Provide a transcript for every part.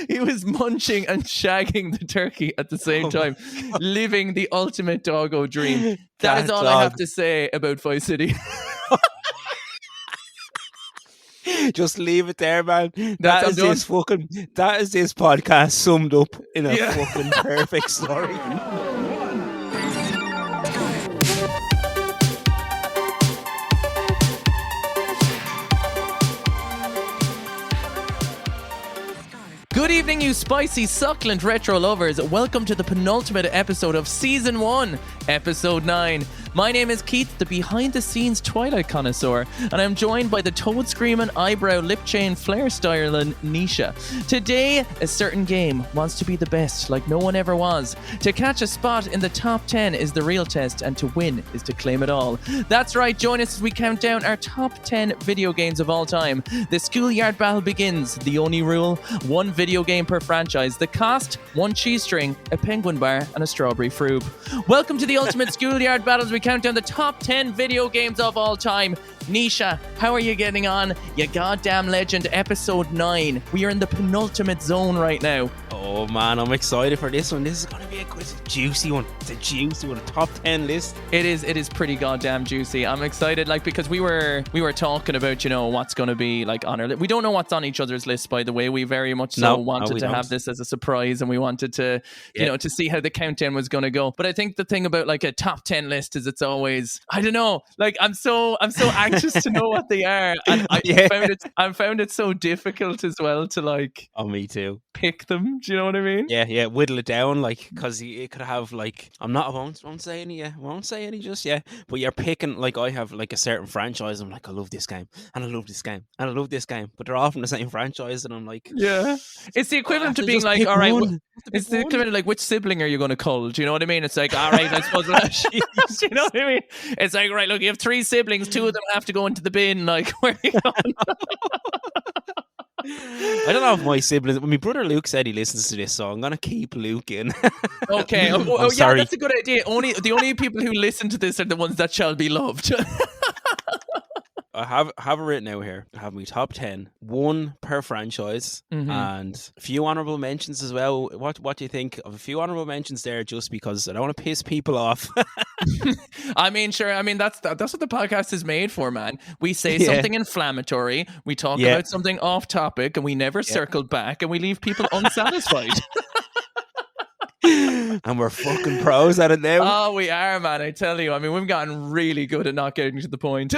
He was munching and shagging the turkey at the same time, living the ultimate doggo dream. That is all I have to say about Vice City. Just leave it there, man. That is this podcast summed up in a fucking perfect story. Good evening, you spicy, succulent retro lovers. Welcome to the penultimate episode of Season 1, Episode 9. My name is Keith, the behind-the-scenes Twilight connoisseur, and I'm joined by the toad-screaming, eyebrow, lip-chain, flare-styling Nisha. Today, a certain game wants to be the best, like no one ever was. To catch a spot in the top 10 is the real test, and to win is to claim it all. That's right, join us as we count down our top 10 video games of all time. The schoolyard battle begins. The only rule, one video game per franchise. The cost, one cheesetring, a penguin bar, and a strawberry frube. Welcome to the ultimate schoolyard battles. We count down the top 10 video games of all time. Nisha, how are you getting on? You goddamn legend, episode 9. We are in the penultimate zone right now. Oh man, I'm excited for this one. This is going to be a juicy one. It's a juicy one, a top 10 list. It is pretty goddamn juicy. I'm excited, because we were talking about, what's going to be on our list. We don't know what's on each other's list, by the way. We very much wanted to have this as a surprise, and we wanted to, to see how the countdown was going to go. But I think the thing about a top 10 list is it's always, I don't know, I'm so anxious to know what they are, and I found it so difficult as well to me too, pick them. Do you know what I mean? Yeah, whittle it down, because it could have I won't say any just yet, but you're picking, I have a certain franchise. I'm I love this game, and I love this game, and I love this game, but they're all from the same franchise, and I'm it's the equivalent to being all right, it's the equivalent of which sibling are you going to cull? Do you know what I mean? It's all right, I suppose. Do you know what I mean? It's right, look, you have 3 siblings, 2 of them have to go into the bin. Where are you going? I don't know if my siblings. My brother Luke said he listens to this, so I'm gonna keep Luke in. Okay. Yeah, that's a good idea. The only people who listen to this are the ones that shall be loved. I have it written out here. I have my top 10, one per franchise, and a few honourable mentions as well. What do you think of a few honourable mentions there? Just because I don't want to piss people off. I mean, sure. I mean, that's what the podcast is made for, man. We say something inflammatory, we talk about something off topic, and we never circle back, and we leave people unsatisfied. And we're fucking pros at it now. Oh, we are, man. I tell you. I mean, we've gotten really good at not getting to the point.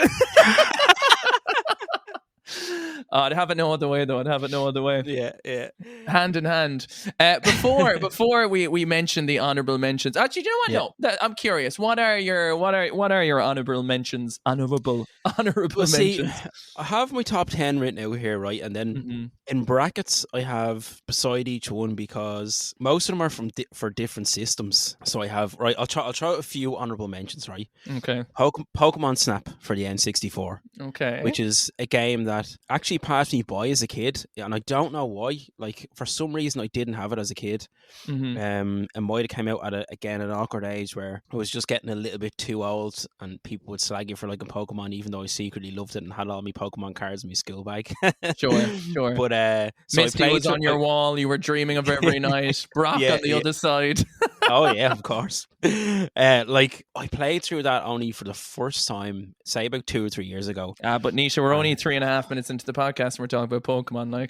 I'd have it no other way, though. Yeah. Hand in hand. Before we mention the honorable mentions, actually, do you know what? No, I'm curious. What are your honorable mentions? Honorable mentions. I have my top 10 written out here, right? And then in brackets, I have beside each one, because most of them are for different systems. So I have I'll try out a few honorable mentions, right? Okay. Pokemon Snap for the N64. Okay. Which is a game that actually passed me by as a kid, and I don't know why. For some reason, I didn't have it as a kid. It might have came out at an awkward age where I was just getting a little bit too old, and people would slag you for liking Pokemon, even though I secretly loved it and had all my Pokemon cards in my school bag. Sure. But so Misty was on your wall. You were dreaming of every night. Brock on the other side. Oh yeah, of course. I played through that only for the first time, say about 2 or 3 years ago. But Nisha, we're only 3.5 minutes into the podcast, and we're talking about Pokemon.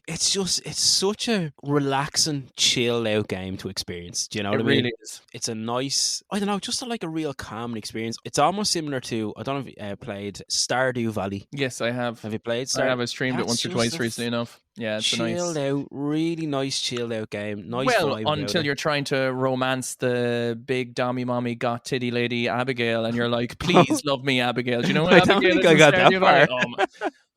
It's such a relaxing, chilled out game to experience. Do you know what I mean? It really is. It's a nice, I don't know, just a real calming experience. It's almost similar to, I don't know if you played Stardew Valley. Yes, I have. Have you played Stardew? I have. I streamed it once or twice recently enough. Yeah, it's chilled out, really nice chilled out game. Nice vibe until you're trying to romance the big dommy mommy got titty lady Abigail, and you're like, please love me, Abigail. Do you know what I don't think I got that far.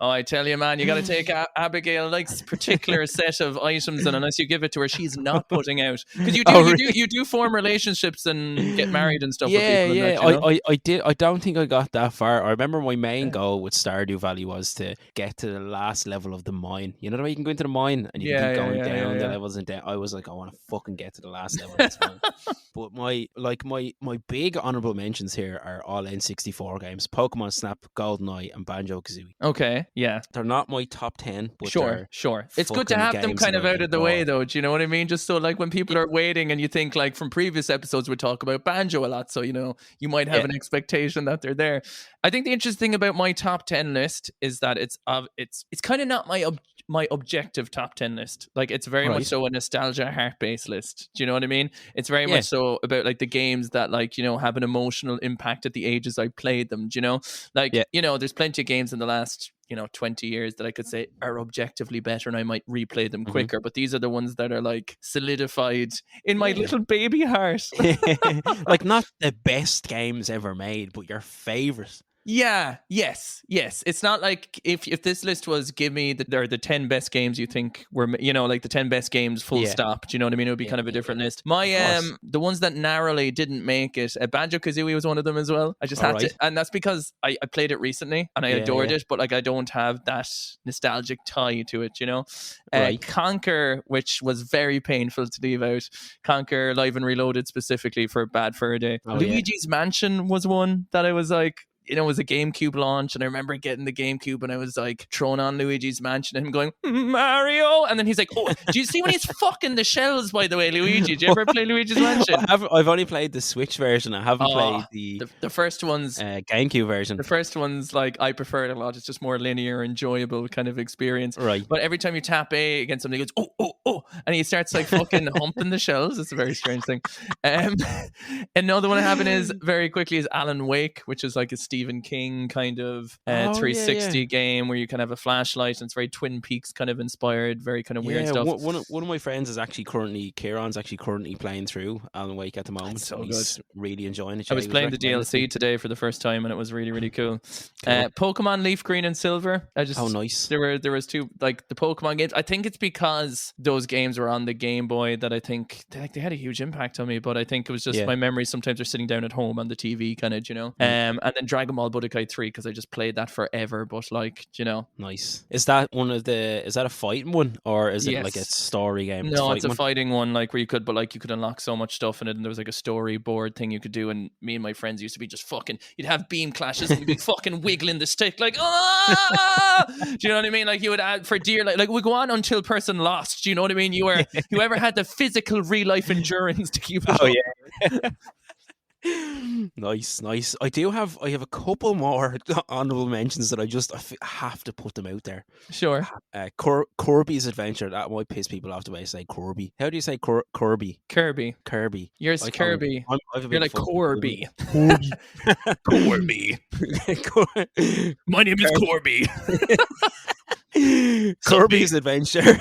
Oh, I tell you, man, you got to take Abigail likes particular set of items, and unless you give it to her, she's not putting out. Because you do form relationships and get married and stuff. Yeah, with people yeah. and that, I did. I don't think I got that far. I remember my main goal with Stardew Valley was to get to the last level of the mine. You know the way you can go into the mine and you keep going down the levels and down. I was like, I want to fucking get to the last level of this mine. But my big honorable mentions here are all N64 games: Pokemon Snap, GoldenEye, and Banjo-Kazooie. Okay. Yeah. They're not my top 10, but Sure. It's good to fucking have them games kind that of I out of the way, adore. though. Do you know what I mean? Just so, like, when people are waiting and you think, like, from previous episodes, we talk about Banjo a lot. So, you know, you might have an expectation that they're there. I think the interesting thing about my top 10 list is that it's kind of not my objective top 10 list. Like, it's very much Right. so a nostalgia heart-based list. Do you know what I mean? It's very Yeah. much so about, like, the games that, like, you know, have an emotional impact at the ages I played them. Do you know? Like, you know, there's plenty of games in the last, you know, 20 years that I could say are objectively better and I might replay them quicker. But these are the ones that are, like, solidified in my little baby heart. Like, not the best games ever made, but your favorite. Yes. It's not like if this list was give me the 10 best games you think were, you know, like the 10 best games full stop. Do you know what I mean? It would be kind of a different list. My the ones that narrowly didn't make it, Banjo-Kazooie was one of them as well. I just had to, and that's because I played it recently and I adored it, but like I don't have that nostalgic tie to it, you know. Conquer, which was very painful to leave out. Conquer Live and Reloaded specifically for Bad Fur Day. Luigi's Mansion was one that I was like, you know, it was a GameCube launch, and I remember getting the GameCube, and I was like throwing on Luigi's Mansion, and him going Mario, and then he's like, "Oh, do you see when he's fucking the shells?" By the way, Luigi, did you ever play Luigi's Mansion? I've only played the Switch version. I haven't played the first one's GameCube version. The first one's like I prefer it a lot. It's just more linear, enjoyable kind of experience. Right. But every time you tap A against something, it goes oh, and he starts like fucking humping the shells. It's a very strange thing. Another one I have is very quickly is Alan Wake, which is like a Stephen King kind of 360 game where you kind of have a flashlight and it's very Twin Peaks kind of inspired, very kind of weird stuff. One of my friends is actually Kieran's currently playing through Alan Wake at the moment. So he's really enjoying it. I was playing the DLC today for the first time and it was really, really cool. Pokemon Leaf Green and Silver. Nice. There was two, like the Pokemon games. I think it's because those games were on the Game Boy that I think they had a huge impact on me, but I think it was just my memories sometimes are sitting down at home on the TV kind of, you know. And then Dragon Ball Budokai 3 because I just played that forever, but like, you know. Nice. Is that a fighting one or is it like a story game? No, it's a fighting one, like where you could unlock so much stuff in it, and there was like a storyboard thing you could do, and me and my friends used to be just fucking, you'd have beam clashes and you'd be fucking wiggling the stick like, ah! Do you know what I mean? Like you would add for dear, like we go on until person lost. Do you know what I mean? Whoever had the physical real life endurance to keep it up. Nice. I have a couple more honorable mentions that I have to put them out there. Sure. Kirby's Adventure. That might piss people off the way I say Kirby. How do you say Kirby? Kirby. Yours is Kirby. You're like Corby. Corby. My name is Corby. Kirby's Adventure.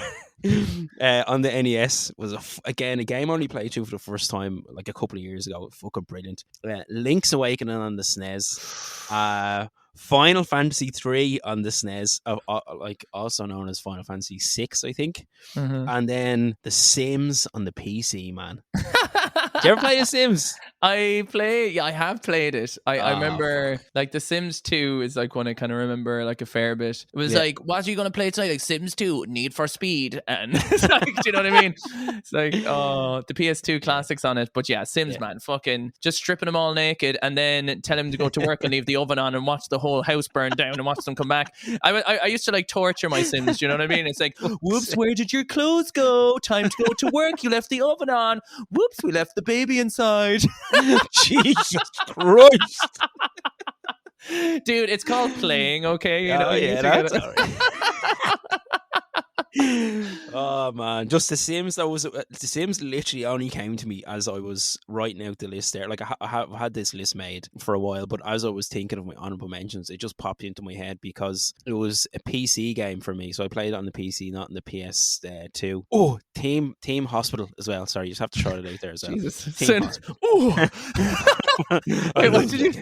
On the NES was a game I only played through for the first time like a couple of years ago. Fucking brilliant. Link's Awakening on the SNES. Final Fantasy 3 on the SNES, like also known as Final Fantasy 6, I think. And then The Sims on the PC, man. Did you ever play The Sims? I have played it. I remember like The Sims 2 is like one I kind of remember like a fair bit. It was like, what are you going to play tonight? Like Sims 2, Need for Speed. And it's like, do you know what I mean? It's like, the PS2 classics on it. But yeah, Sims, man, fucking just stripping them all naked and then tell him to go to work and leave the oven on and watch the whole house burn down and watch them come back. I used to like torture my Sims, do you know what I mean? It's like, whoops, where did your clothes go? Time to go to work. You left the oven on. Whoops, we left the baby inside. Jesus Christ. Dude, it's called playing, okay? You know, that's all right. Oh man, just The Sims. The Sims literally only came to me as I was writing out the list there. Like I have had this list made for a while, but as I was thinking of my honorable mentions, it just popped into my head because it was a PC game for me. So I played it on the PC, not on the PS2. Oh, Team Hospital as well. Sorry, you just have to throw it out there as well. Jesus. Oh. Wait, what did you?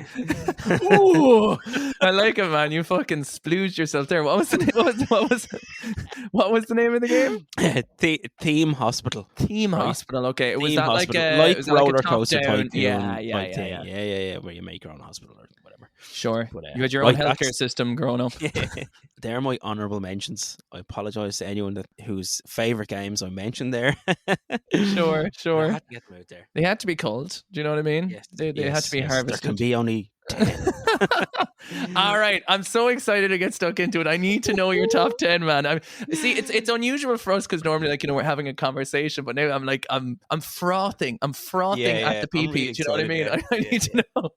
Ooh, I like it, man. You fucking splooged yourself there. What was the name? What was the name of the game? Team Hospital. Team Hospital. Okay, was Team that Hospital. like Roller Coaster Tycoon? Tycoon? Yeah. Where you make your own hospital or whatever. Sure. But, you had your own healthcare system growing up. They're my honourable mentions. I apologise to anyone whose favourite games I mentioned there. Sure. I had to get them out there. They had to be called. Do you know what I mean? Yes, they had to be harvested. There can be only 10. All right, I'm so excited to get stuck into it. I need to know your top 10, man. See, it's unusual for us because normally, like, we're having a conversation, but now I'm like, I'm frothing. I'm frothing at the I'm PP. really Do you know what I mean? excited, I need to know.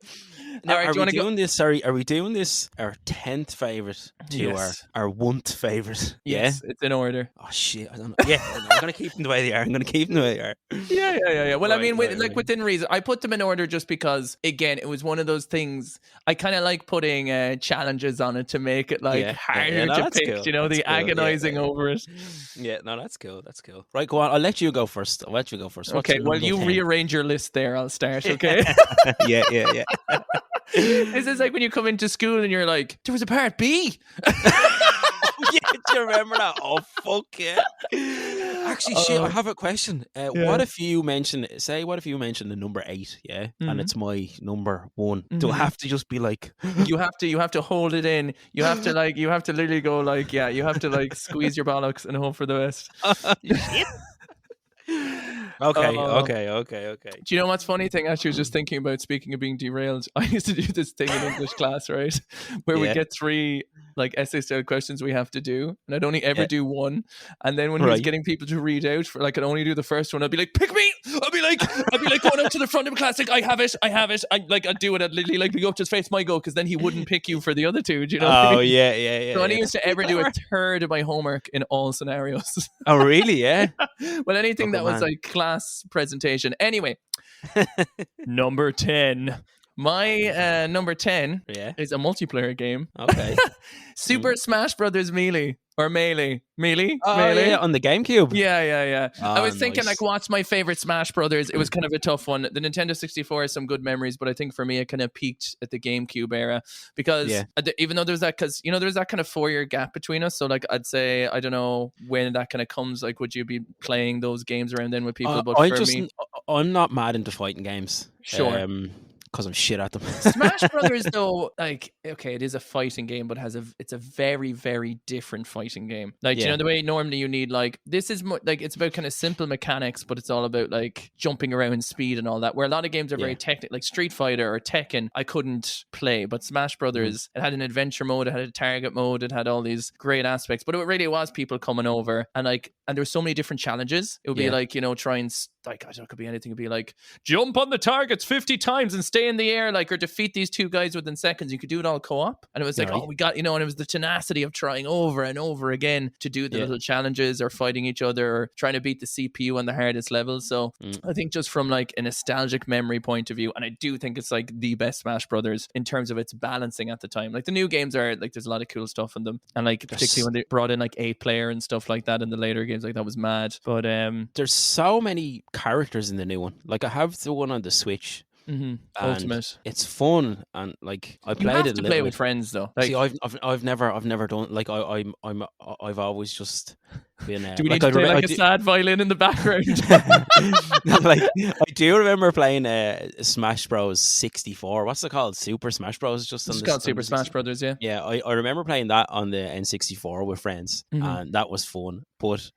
Now, All right, do you want to go? This? Sorry, are we doing this our 10th favorite to Yes. our 1th favorite? Yes, it's in order. Oh shit! I don't know. Yeah, I'm gonna keep them the way they are. Yeah. Well, I mean, right. within reason, I put them in order just because, again, it was one of those things. I kind of like putting challenges on it to make it like harder no, to that's pick. cool. You know, That's the cool. agonizing over it. Yeah, no, that's cool. That's cool. Right, go on. I'll let you go first. What's Okay, your well, number you 10? rearrange your list there. I'll start. Okay. Yeah. This is like when you come into school and you're like, there was a part B. Yeah, do you remember that? Oh, fuck yeah. Actually, shit, I have a question. What if you mention the number 8, and it's my number 1? Do I have to just be like... You have to hold it in. You have to literally go like, you have to like squeeze your bollocks and hope for the best. Shit. Okay. Do you know what's funny thing? Actually, I was just thinking about, speaking of being derailed. I used to do this thing in English class, right? Where we get 3 like essay style questions we have to do, and I'd only ever do one. And then when he was getting people to read out for like, I'd only do the first one. I'd be like, pick me. I'd be like going up to the front of the class, like, I have it. I'd do it. I'd literally like go up to his face, my go, because then he wouldn't pick you for the other 2. Do you know? Oh yeah. So I used to ever do a third of my homework in all scenarios. Oh really? Yeah. Well, anything that was like class presentation. Anyway, number 10. My number 10 is a multiplayer game. Okay. Super Smash Brothers Melee. Or Melee. Melee? Yeah, on the GameCube. Yeah. Oh, I was thinking, nice. like, what's my favorite Smash Brothers? It was kind of a tough one. The Nintendo 64 has some good memories, but I think for me, it kind of peaked at the GameCube era because even though there's that, because, there's that kind of 4-year gap between us. So, like, I'd say, I don't know when that kind of comes. Like, would you be playing those games around then with people? But I'm not mad into fighting games. Sure. Because I'm shit at them. Smash Brothers, though, like, okay, it is a fighting game, but it's a very, very different fighting game. Like, the way normally you need, like, this is like, it's about kind of simple mechanics, but it's all about like jumping around, speed and all that, where a lot of games are very technical, like Street Fighter or Tekken, I couldn't play, but Smash Brothers, it had an adventure mode, it had a target mode, it had all these great aspects, but it really was people coming over and there were so many different challenges. It would be like, try and, like, I don't know, it could be anything. It'd be like, jump on the targets 50 times and stay in the air, like, or defeat these 2 guys within seconds. You could do it all co-op. And it was like, we got, and it was the tenacity of trying over and over again to do the little challenges or fighting each other or trying to beat the CPU on the hardest level. So I think just from like a nostalgic memory point of view, and I do think it's like the best Smash Brothers in terms of its balancing at the time. Like the new games are like, there's a lot of cool stuff in them. And like, particularly when they brought in like 8-player and stuff like that in the later games, like that was mad. But there's so many characters in the new one. Like I have the one on the Switch. Ultimate. It's fun and like I played it. To play with friends though. Like, see, I've never done like I've always just been. Do we need to play like a sad violin in the background? Like I do remember playing Smash Bros 64. What's it called? Super Smash Bros. It's called Super Smash Brothers. Yeah. Yeah, I remember playing that on the N64 with friends, and that was fun. But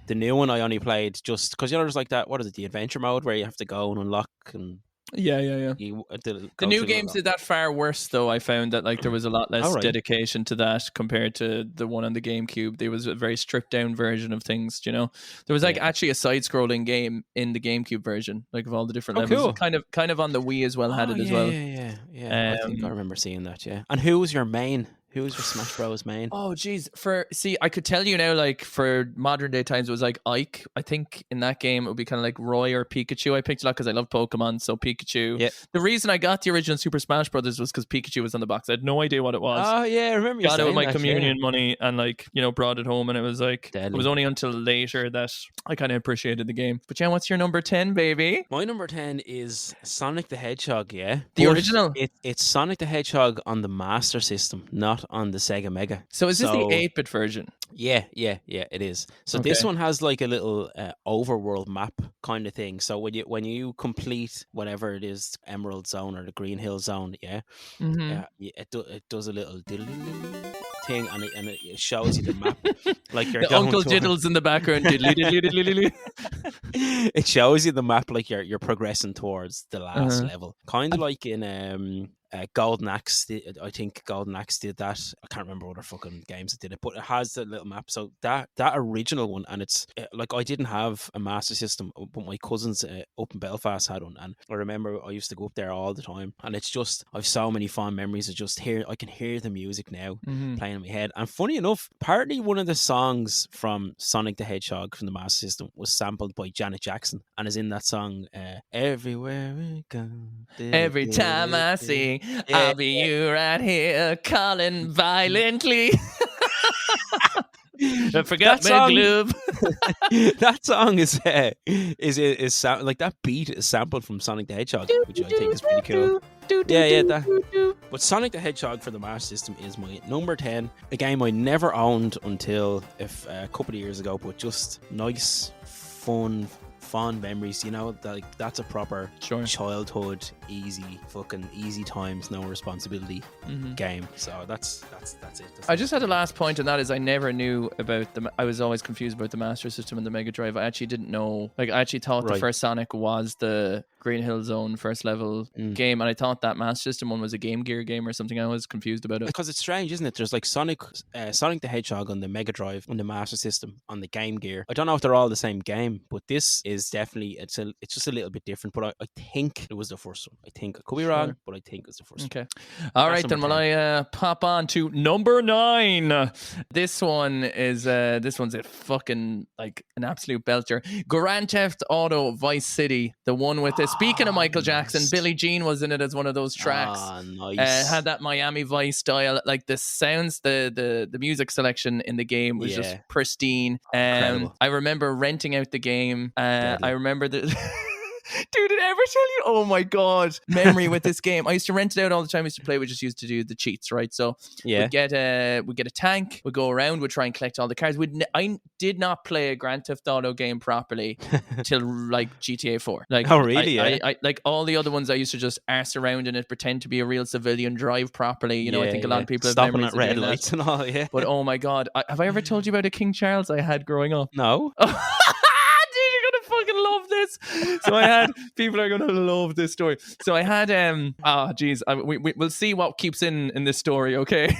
the new one I only played just because there's like that. What is it? The adventure mode where you have to go and unlock and. Yeah. The new games did that far worse, though. I found that like there was a lot less dedication to that compared to the one on the GameCube. There was a very stripped down version of things. There was like actually a side scrolling game in the GameCube version, like of all the different levels. Cool. Kind of on the Wii as well had it as well. Yeah. I think I remember seeing that. Yeah. And who was your main? Who was your Smash Bros main? Oh, geez. I could tell you now, like, for modern day times, it was like Ike. I think in that game, it would be kind of like Roy or Pikachu. I picked a lot because I love Pokemon, so Pikachu. Yeah. The reason I got the original Super Smash Brothers was because Pikachu was on the box. I had no idea what it was. Oh, yeah, I remember you got it with my that, communion money and, like, brought it home, and it was like, It was only until later that I kind of appreciated the game. But, yeah, what's your number 10, baby? My number 10 is Sonic the Hedgehog, yeah? The original? It's Sonic the Hedgehog on the Master System, not on the Sega Mega. So is this the 8-bit version? Yeah, it is. So this one has like a little overworld map kind of thing. So when you complete whatever it is, Emerald Zone or the Green Hill Zone, it does a little thing and it shows you the map. Like you're the Uncle Diddles in the background. It shows you the map like you're progressing towards the last level. Kind of like in Golden Axe, I think Golden Axe did that. I can't remember other fucking games that did it, but it has the little map. So that original one, and it's like I didn't have a Master System, but my cousins up in Belfast had one, and I remember I used to go up there all the time. And it's just I've so many fond memories of just I can hear the music now playing in my head. And funny enough, partly one of the songs from Sonic the Hedgehog from the Master System was sampled by Janet Jackson, and is in that song Everywhere We Go. Every time I sing, I'll be you right here calling violently. I forgot my glove. That song is like that beat is sampled from Sonic the Hedgehog, which I think is pretty cool. That. But Sonic the Hedgehog for the Master System is my number 10. A game I never owned until a couple of years ago, but just nice, fun, fond memories, you know, like that's a proper childhood, easy times, no responsibility game. So that's it. I just had a last point, and that is I never knew about I was always confused about the Master System and the Mega Drive. I actually didn't know, like I actually thought the first Sonic was the Green Hill Zone first level game, and I thought that Master System one was a Game Gear game or something. I was confused about it. Because it's strange, isn't it? There's like Sonic the Hedgehog on the Mega Drive, on the Master System, on the Game Gear. I don't know if they're all the same game, but this is definitely, it's just a little bit different, but I think it was the first one. I think I could be wrong, but I think it's the first one. Okay. All right, then. Will I pop on to number 9? This one's a fucking like an absolute belter. Grand Theft Auto Vice City, the one with speaking of Michael Jackson, Billie Jean was in it as one of those tracks. Nice. Had that Miami Vice style, like the sounds, the music selection in the game was just pristine. I remember renting out the game. I remember the dude, did I ever tell you? Oh my god, memory with this game. I used to rent it out all the time. I used to play. We just used to do the cheats, right? So we'd get a tank. We'd go around. We'd try and collect all the cars. I did not play a Grand Theft Auto game properly till like GTA 4. Like, oh really? I like all the other ones. I used to just arse around in it, pretend to be a real civilian, drive properly. You know, I think a lot of people have stopping memories at red lights and all. Yeah. But oh my god, have I ever told you about a King Charles I had growing up? No. Fucking love this. So I had people are gonna love this story. So I had we'll see what keeps in this story, okay?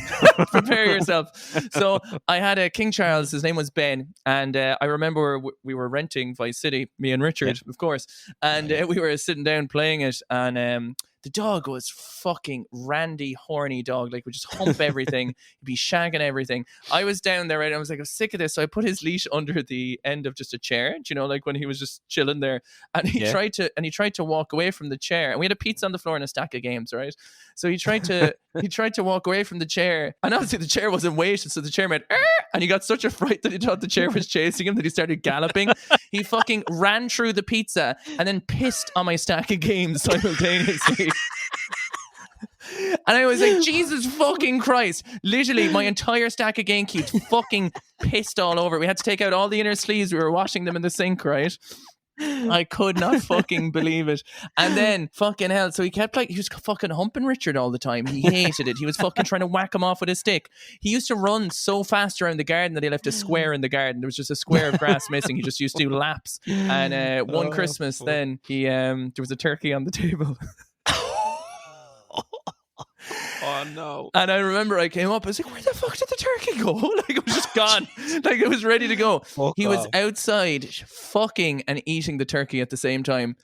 Prepare yourself. So I had a King Charles, his name was Ben, and I remember we were renting Vice City, me and Richard, of course, and we were sitting down playing it, and the dog was fucking randy, horny dog. Like, would just hump everything. He'd be shagging everything. I was down there, right? I was like, I'm sick of this. So I put his leash under the end of just a chair, you know, like when he was just chilling there. And he tried to walk away from the chair. And we had a pizza on the floor and a stack of games, right? So he tried to walk away from the chair. And obviously the chair wasn't weighted. So the chair went, and he got such a fright that he thought the chair was chasing him that he started galloping. He fucking ran through the pizza and then pissed on my stack of games simultaneously. And I was like, Jesus fucking Christ. Literally, my entire stack of game cubes fucking pissed all over. We had to take out all the inner sleeves. We were washing them in the sink, right? I could not fucking believe it. And then, fucking hell, so he was fucking humping Richard all the time. He hated it. He was fucking trying to whack him off with his stick. He used to run so fast around the garden that he left a square in the garden. There was just a square of grass missing. He just used to do laps. And one Christmas, then there was a turkey on the table. Oh no. And I remember I came up, I was like, where the fuck did the turkey go? Like, it was just gone. Like, it was ready to go. He was outside fucking and eating the turkey at the same time.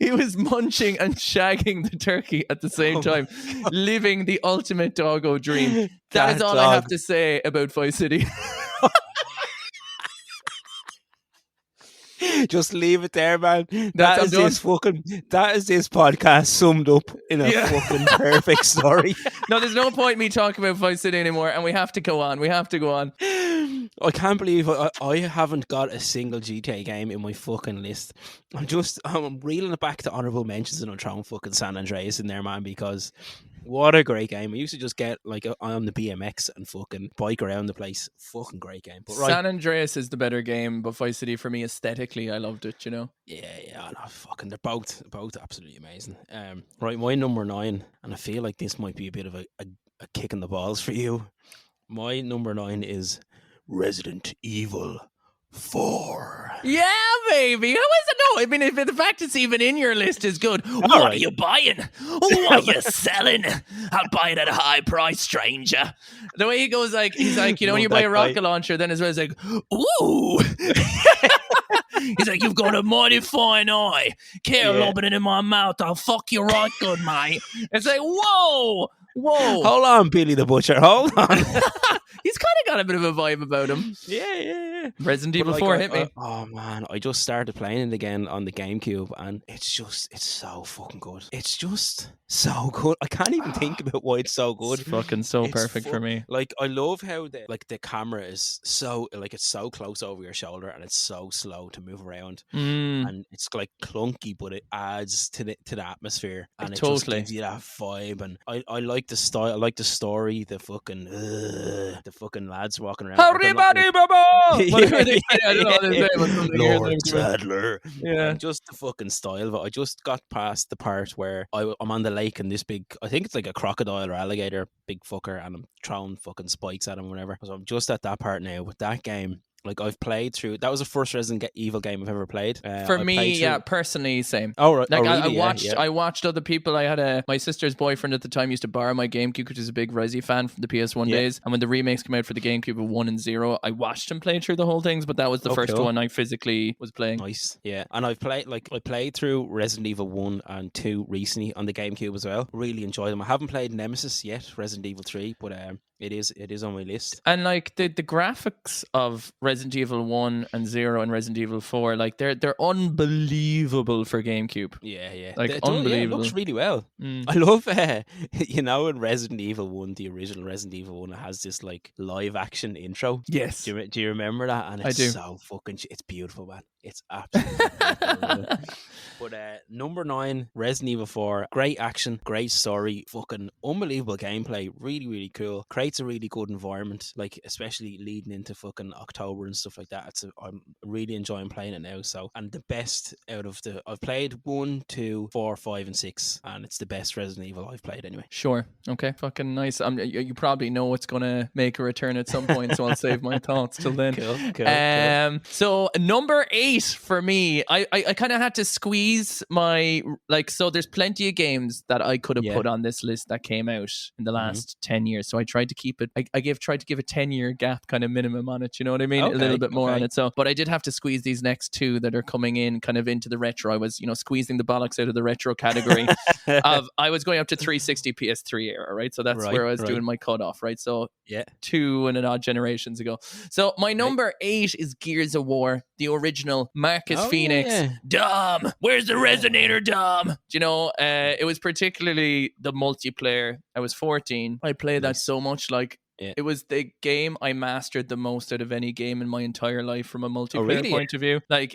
He was munching and shagging the turkey at the same time, living the ultimate doggo dream. That is all I have to say about Vice City. Just leave it there, man. That is this podcast summed up in a fucking perfect story. No, there's no point in me talking about Vice City anymore, and we have to go on. I can't believe I haven't got a single GTA game in my fucking list. I'm reeling it back to honorable mentions, and I'm throwing fucking San Andreas in there, man, because what a great game. I used to just get like on the BMX and fucking bike around the place. Fucking great game. But San Andreas is the better game, but Vice City for me aesthetically, I loved it, you know? Yeah, no, fucking they're both absolutely amazing. Right, my number 9, and I feel like this might be a bit of a kick in the balls for you. My number 9 is Resident Evil 4. Yeah, baby. How is it? No, I mean, if the fact it's even in your list is good. What right. are you buying? What are you selling? I'll buy it at a high price, stranger. The way he goes, like, he's like, you know, when you buy a rocket launcher, then as well, it's like, ooh. He's like, you've got a mighty fine eye. Care lobbing it in my mouth. I'll fuck you right good, mate. It's like, whoa. Hold on, Billy the Butcher. Hold on. He's kind of got a bit of a vibe about him. Yeah. Resident Evil 4 hit me. Oh man, I just started playing it again on the GameCube, and it's so fucking good. It's just so good. I can't even think about why it's so good. It's fucking so perfect for me. Like, I love how the camera is so, like, it's so close over your shoulder, and it's so slow to move around, and it's like clunky, but it adds to the atmosphere, and it just gives you that vibe. And I like the style. I like the story. The fucking lads walking around. Lord Sadler. Yeah. And just the fucking style of it. I just got past the part where I'm on the lake and this big, I think it's like a crocodile or alligator, big fucker, and I'm throwing fucking spikes at him or whatever. So I'm just at that part now with that game. Like, I've played through, that was the first Resident Evil game I've ever played. For me, personally, same. Oh, right. Like, Really? I watched other people. I had my sister's boyfriend at the time used to borrow my GameCube, which is a big Resi fan from the PS1 days. And when the remakes came out for the GameCube of 1 and 0, I watched him play through the whole things, but that was the first one I physically was playing. Nice. Yeah. And I played through Resident Evil 1 and 2 recently on the GameCube as well. Really enjoyed them. I haven't played Nemesis yet, Resident Evil 3, but it is on my list. And like the graphics of Resident Evil 1 and 0 and Resident Evil 4, like they're unbelievable for GameCube. Yeah. Like, unbelievable. It looks really well. I love you know, in Resident Evil 1, the original Resident Evil 1, it has this like live action intro. Yes. Do you remember that? And it's so fucking it's beautiful, man. It's absolutely beautiful. But number 9, Resident Evil 4, great action, great story, fucking unbelievable gameplay, really, really cool. Creates a really good environment, like especially leading into fucking October and stuff like that. I'm really enjoying playing it now. So, and the best out of I've played 1, 2, 4, 5, and 6, and it's the best Resident Evil I've played anyway. Sure. Okay. Fucking nice. You probably know it's gonna make a return at some point, so I'll save my thoughts till then. Cool. So number 8 for me, I kind of had to squeeze my, like, so there's plenty of games that I could have put on this list that came out in the last 10 years. So I tried to keep it, tried to give a 10-year gap kind of minimum on it, you know what I mean? A little bit more on it. So, but I did have to squeeze these next 2 that are coming in kind of into the retro. I was, squeezing the bollocks out of the retro category I was going up to 360 PS3 era, right? So that's where I was doing my cutoff, right? So 2 and an odd generations ago. So my number 8 is Gears of War, the original Marcus Phoenix. Yeah. Dom, where's the resonator, Dom? It was particularly the multiplayer. I was 14. I played that so much, like, it was the game I mastered the most out of any game in my entire life from a multiplayer point of view. Like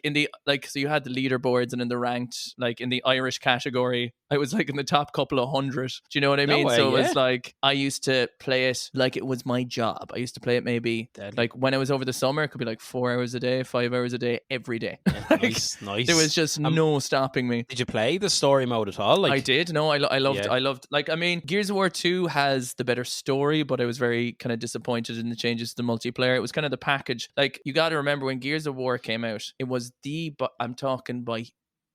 so you had the leaderboards, and in the ranked, like in the Irish category, I was like in the top couple of 100. Do you know what I mean? So it was like, I used to play it like it was my job. I used to play it maybe like when I was over the summer, it could be like 4 hours a day, 5 hours a day, every day. Nice. There was just no stopping me. Did you play the story mode at all? Like, I did. No, I loved, like, I mean, Gears of War 2 has the better story, but I was very kind of disappointed in the changes to the multiplayer. It was kind of the package. Like, you got to remember when Gears of War came out, it was but I'm talking by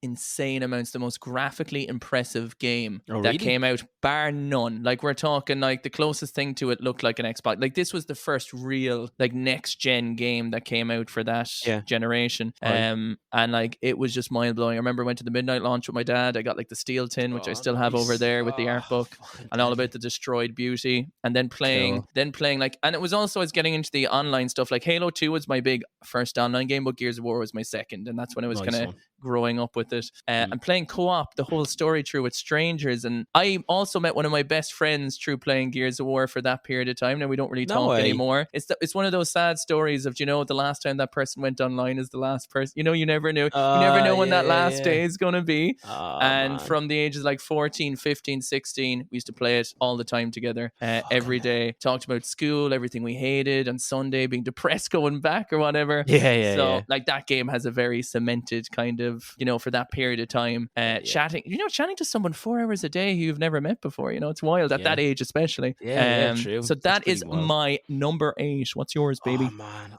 insane amounts, the most graphically impressive game that came out, bar none. Like, we're talking, like, the closest thing to it looked like an Xbox. Like, this was the first real, like, next gen game that came out for that generation. And like, it was just mind blowing. I remember I went to the midnight launch with my dad. I got like the steel tin, which I still have over there with the art book and all about the destroyed beauty. And then playing like, and it was also, I was getting into the online stuff. Like, Halo 2 was my big first online game, but Gears of War was my second, and that's when I was kind of growing up with it, and playing co-op the whole story through with strangers. And I also met one of my best friends through playing Gears of War for that period of time. Now we don't really talk anymore. It's one of those sad stories of, the last time that person went online is the last person. You never knew. You never know when that last day is going to be. And from the ages like 14, 15, 16, we used to play it all the time together, every day. Talked about school, everything we hated, on Sunday being depressed going back or whatever. So like, that game has a very cemented kind of of, for that period of time, chatting to someone 4 hours a day who you've never met before. It's wild at that age, especially. True. So that is wild. my number 8. What's yours, baby? Oh man,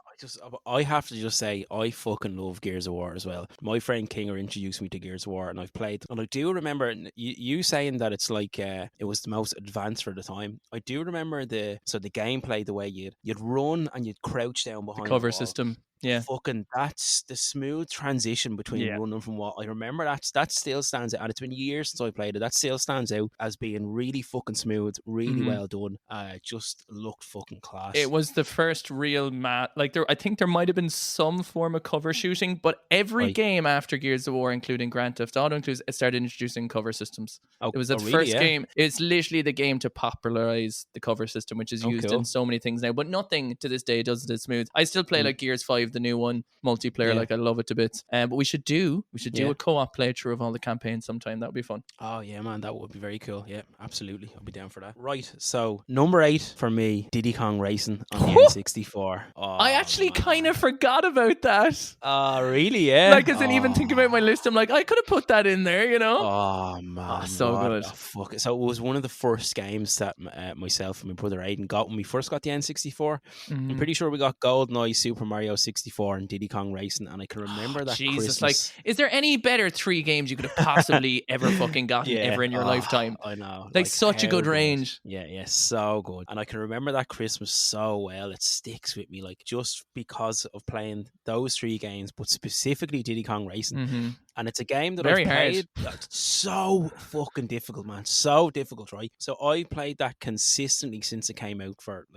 I have to just say I fucking love Gears of War as well. My friend Kinger introduced me to Gears of War, and I've played. And I do remember you saying that it's like it was the most advanced for the time. I do remember the gameplay, the way you'd run and you'd crouch down behind the cover the wall. system. Yeah, fucking that's the smooth transition between running from what I remember. That still stands out, and it's been years since I played it. That still stands out as being really fucking smooth, really well done. Just looked fucking class. It was the first real I think there might have been some form of cover shooting, but every game after Gears of War, including Grand Theft Auto, it started introducing cover systems. It was the first game. It's literally the game to popularize the cover system, which is used in so many things now, but nothing to this day does it as smooth. I still play like Gears 5, the new one, multiplayer. Like I love it to bits. But we should do a co-op playthrough of all the campaigns sometime. That would be fun. Oh yeah, man, that would be very cool. Yeah, absolutely, I'll be down for that. Right, so number 8 for me, Diddy Kong Racing on the N64. I actually kind of forgot about that. Oh really? Yeah. Like, as in even thinking about my list, I'm like, I could have put that in there. Oh man, so good. Fuck it. So it was one of the first games that myself and my brother Aiden got when we first got the N64. I'm pretty sure we got GoldenEye, Super Mario 64, and Diddy Kong Racing, and I can remember that Jesus, Christmas. like, is there any better 3 games you could have possibly ever fucking gotten ever in your lifetime? I know. Like such a good range. Yeah, so good. And I can remember that Christmas so well. It sticks with me, like, just because of playing those 3 games, but specifically Diddy Kong Racing. And it's a game that I've played. So fucking difficult, man. So difficult, right? So I played that consistently since it came out for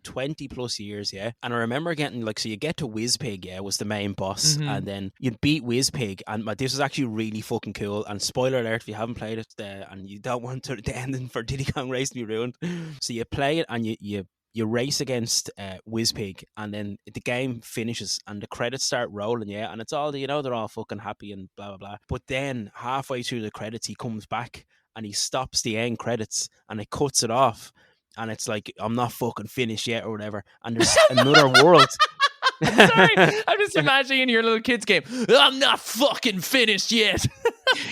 20 plus years, yeah. And I remember getting so you get to Whizpig, yeah, was the main boss, and then you'd beat Whizpig, and this was actually really fucking cool. And spoiler alert, if you haven't played it, and you don't want the ending for Diddy Kong Racing to be ruined, so you play it and you race against Whizpig, and then the game finishes and the credits start rolling, yeah, and it's all, they're all fucking happy and blah, blah, blah. But then halfway through the credits, he comes back and he stops the end credits and it cuts it off. And it's like, I'm not fucking finished yet or whatever. And there's another world. Sorry, I'm just imagining your little kid's game. I'm not fucking finished yet.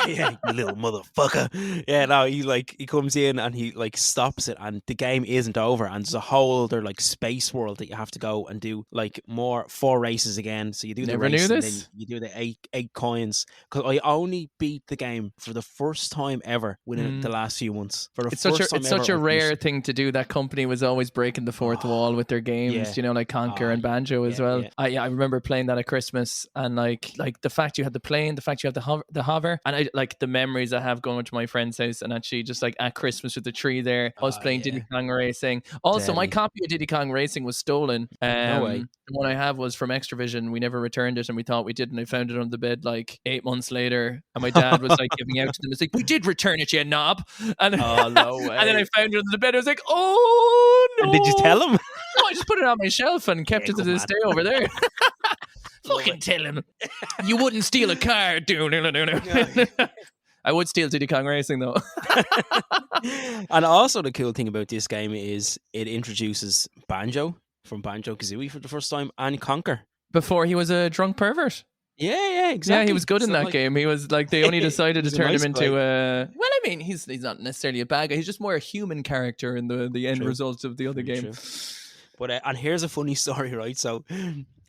Yeah, you little motherfucker. Yeah, no, he comes in and he stops it, and the game isn't over, and there's a whole other space world that you have to go and do more 4 races again. So you do the race, and then you do the eight coins. Because I only beat the game for the first time ever within the last few months. It's such a rare thing to do. That company was always breaking the fourth wall with their games, like Conquer and Banjo as well. Yeah. I remember playing that at Christmas, and like the fact you had the plane, the fact you had the hover, and I like the memories I have going to my friend's house, and actually just at Christmas with the tree there, us playing Diddy Kong Racing. Also, my copy of Diddy Kong Racing was stolen. No way. The one I have was from Extravision. We never returned it, and we thought we did, and I found it on the bed 8 months later, and my dad was giving out to them. It's like, we did return it, you knob. And oh no way. And then I found it on the bed. I was like, oh no. And did you tell him? No, I just put it on my shelf and kept it to this day over there. Fucking tell him. You wouldn't steal a car. I would steal Diddy Kong Racing though. And also the cool thing about this game is it introduces Banjo from Banjo-Kazooie for the first time, and Conker. Before he was a drunk pervert. Yeah, exactly. Yeah, he was good in that game. He was they only decided to turn him into well, I mean, he's not necessarily a bad guy. He's just more a human character in the end result of the other game. True. But and here's a funny story, right? So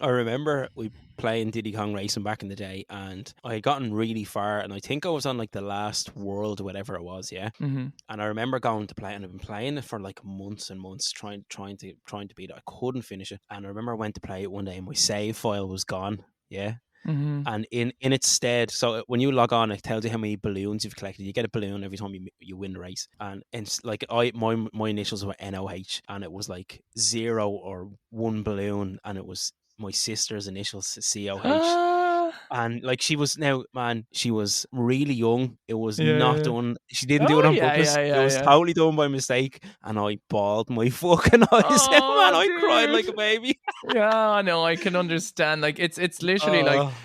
I remember we playing Diddy Kong Racing back in the day, and I had gotten really far, and I think I was on the last world or whatever it was, yeah. And I remember going to play, and I've been playing it for months and months, trying to beat it. I couldn't finish it, and I remember I went to play it one day, and my save file was gone, yeah. And in its stead, so when you log on, it tells you how many balloons you've collected. You get a balloon every time you win the race, and it's my initials were NOH, and it was 0 or 1 balloon, and it was my sister's initials, COH. And she was really young. It was not done. She didn't do it on purpose. It was totally done by mistake. And I bawled my fucking eyes out, man. I cried like a baby. Yeah, I know. I can understand. It's literally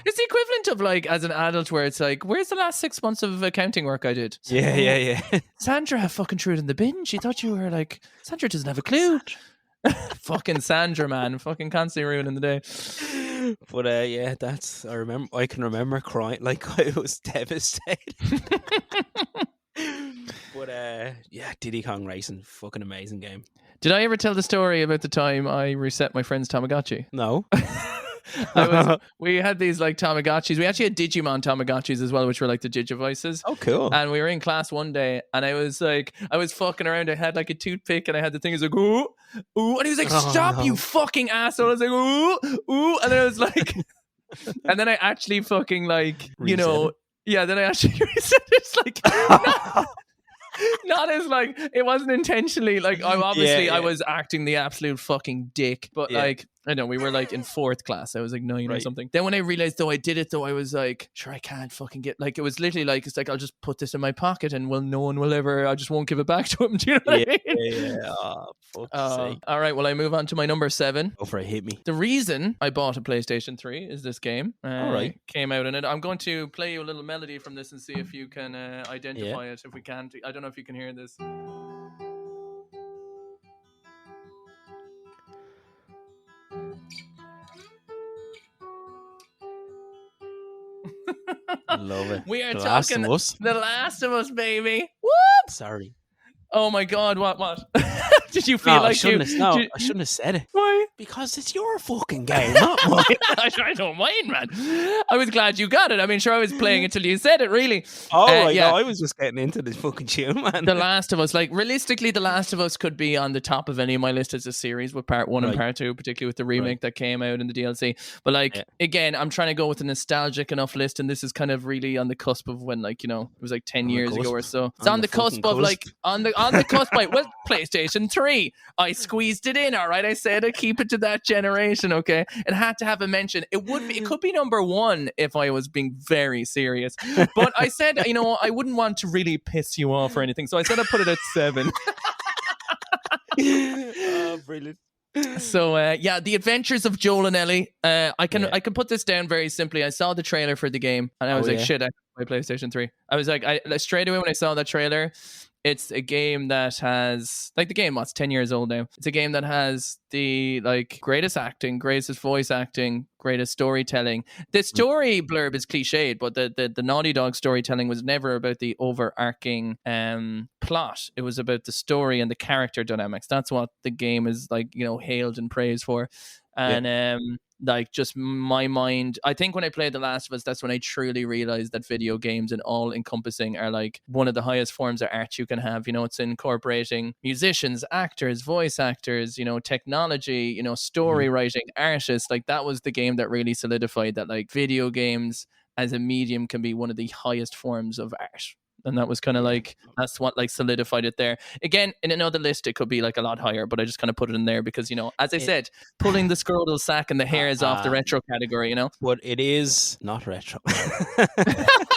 it's the equivalent of as an adult where it's where's the last 6 months of accounting work I did? So, yeah. Sandra fucking threw it in the bin. She thought you were Sandra doesn't have a clue. Fucking Sandra, man. Fucking constantly ruining the day. But yeah, I can remember crying, like I was devastated. But yeah, Diddy Kong Racing, fucking amazing game. Did I ever tell the story about the time I reset my friend's Tamagotchi? No. We had these like Tamagotchis. We actually had Digimon Tamagotchis as well, which were like the Digivices. Oh, cool. And we were in class one day, and I was fucking around. I had like a toothpick, and I had the thing. I was like, ooh, ooh, and he was like, stop, you fucking asshole. I was like, ooh, ooh, and then I was like, and then I actually fucking like, you know, yeah. Then I actually reset it. It's like. Not as like it wasn't intentionally like I was acting the absolute fucking dick, but like I know we were like in 4th class. I was like 9 or something. Then when I realized though I did it though, I was like, sure I can't fucking get like it was literally like it's like I'll just put this in my pocket and no one will ever. I just won't give it back to him. Do you know what I mean? Yeah. Oh, fuck's sake. All right. Well, I move on to my number 7. Go for it. Hit me. The reason I bought a PlayStation 3 is this game. All right. Came out in it. I'm going to play you a little melody from this and see if you can identify it. If we can't, I don't know if you can hear this. Love it. We are The talking Last of Us. The Last of Us, baby. Whoop! Sorry. Oh my God! What? Did you feel like I shouldn't have said it. Why? Because it's your fucking game, not mine. I don't mind, man. I was glad you got it. I mean, sure, I was playing it till you said it, really. Oh, no, I was just getting into this fucking tune, man. The Last of Us, like, realistically, The Last of Us could be on the top of any of my list as a series with part 1 and part 2, particularly with the remake that came out in the DLC. But, like, again, I'm trying to go with a nostalgic enough list, and this is kind of really on the cusp of when, like, you know, it was like 10 years ago or so. It's on the cusp of, like, on the cusp, like, well, PlayStation 3. I squeezed it in, all right? I said I'd keep it to that generation, okay? It had to have a mention. It could be number 1 if I was being very serious. But I said, you know, I wouldn't want to really piss you off or anything. So I said I'd put it at 7. Oh, brilliant. So yeah, The Adventures of Joel and Ellie. I can put this down very simply. I saw the trailer for the game and I was shit, I have my PlayStation 3. I was like, straight away when I saw that trailer, it's a game that has, like, the game, what's 10 years old now. It's a game that has the, like, greatest acting, greatest voice acting, greatest storytelling. The story blurb is cliched, but the Naughty Dog storytelling was never about the overarching plot. It was about the story and the character dynamics. That's what the game is, like, you know, hailed and praised for. And like, just my mind, I think when I played The Last of Us, that's when I truly realized that video games and all encompassing are like one of the highest forms of art you can have. You know, it's incorporating musicians, actors, voice actors, you know, technology, you know, story writing, artists. Like, that was the game that really solidified that, like, video games as a medium can be one of the highest forms of art. And that was kind of like, that's what, like, solidified it there. Again, in another list, it could be like a lot higher, but I just kind of put it in there because, you know, as I said, pulling the scrotal sack and the hairs off the retro category, you know? But it is not retro.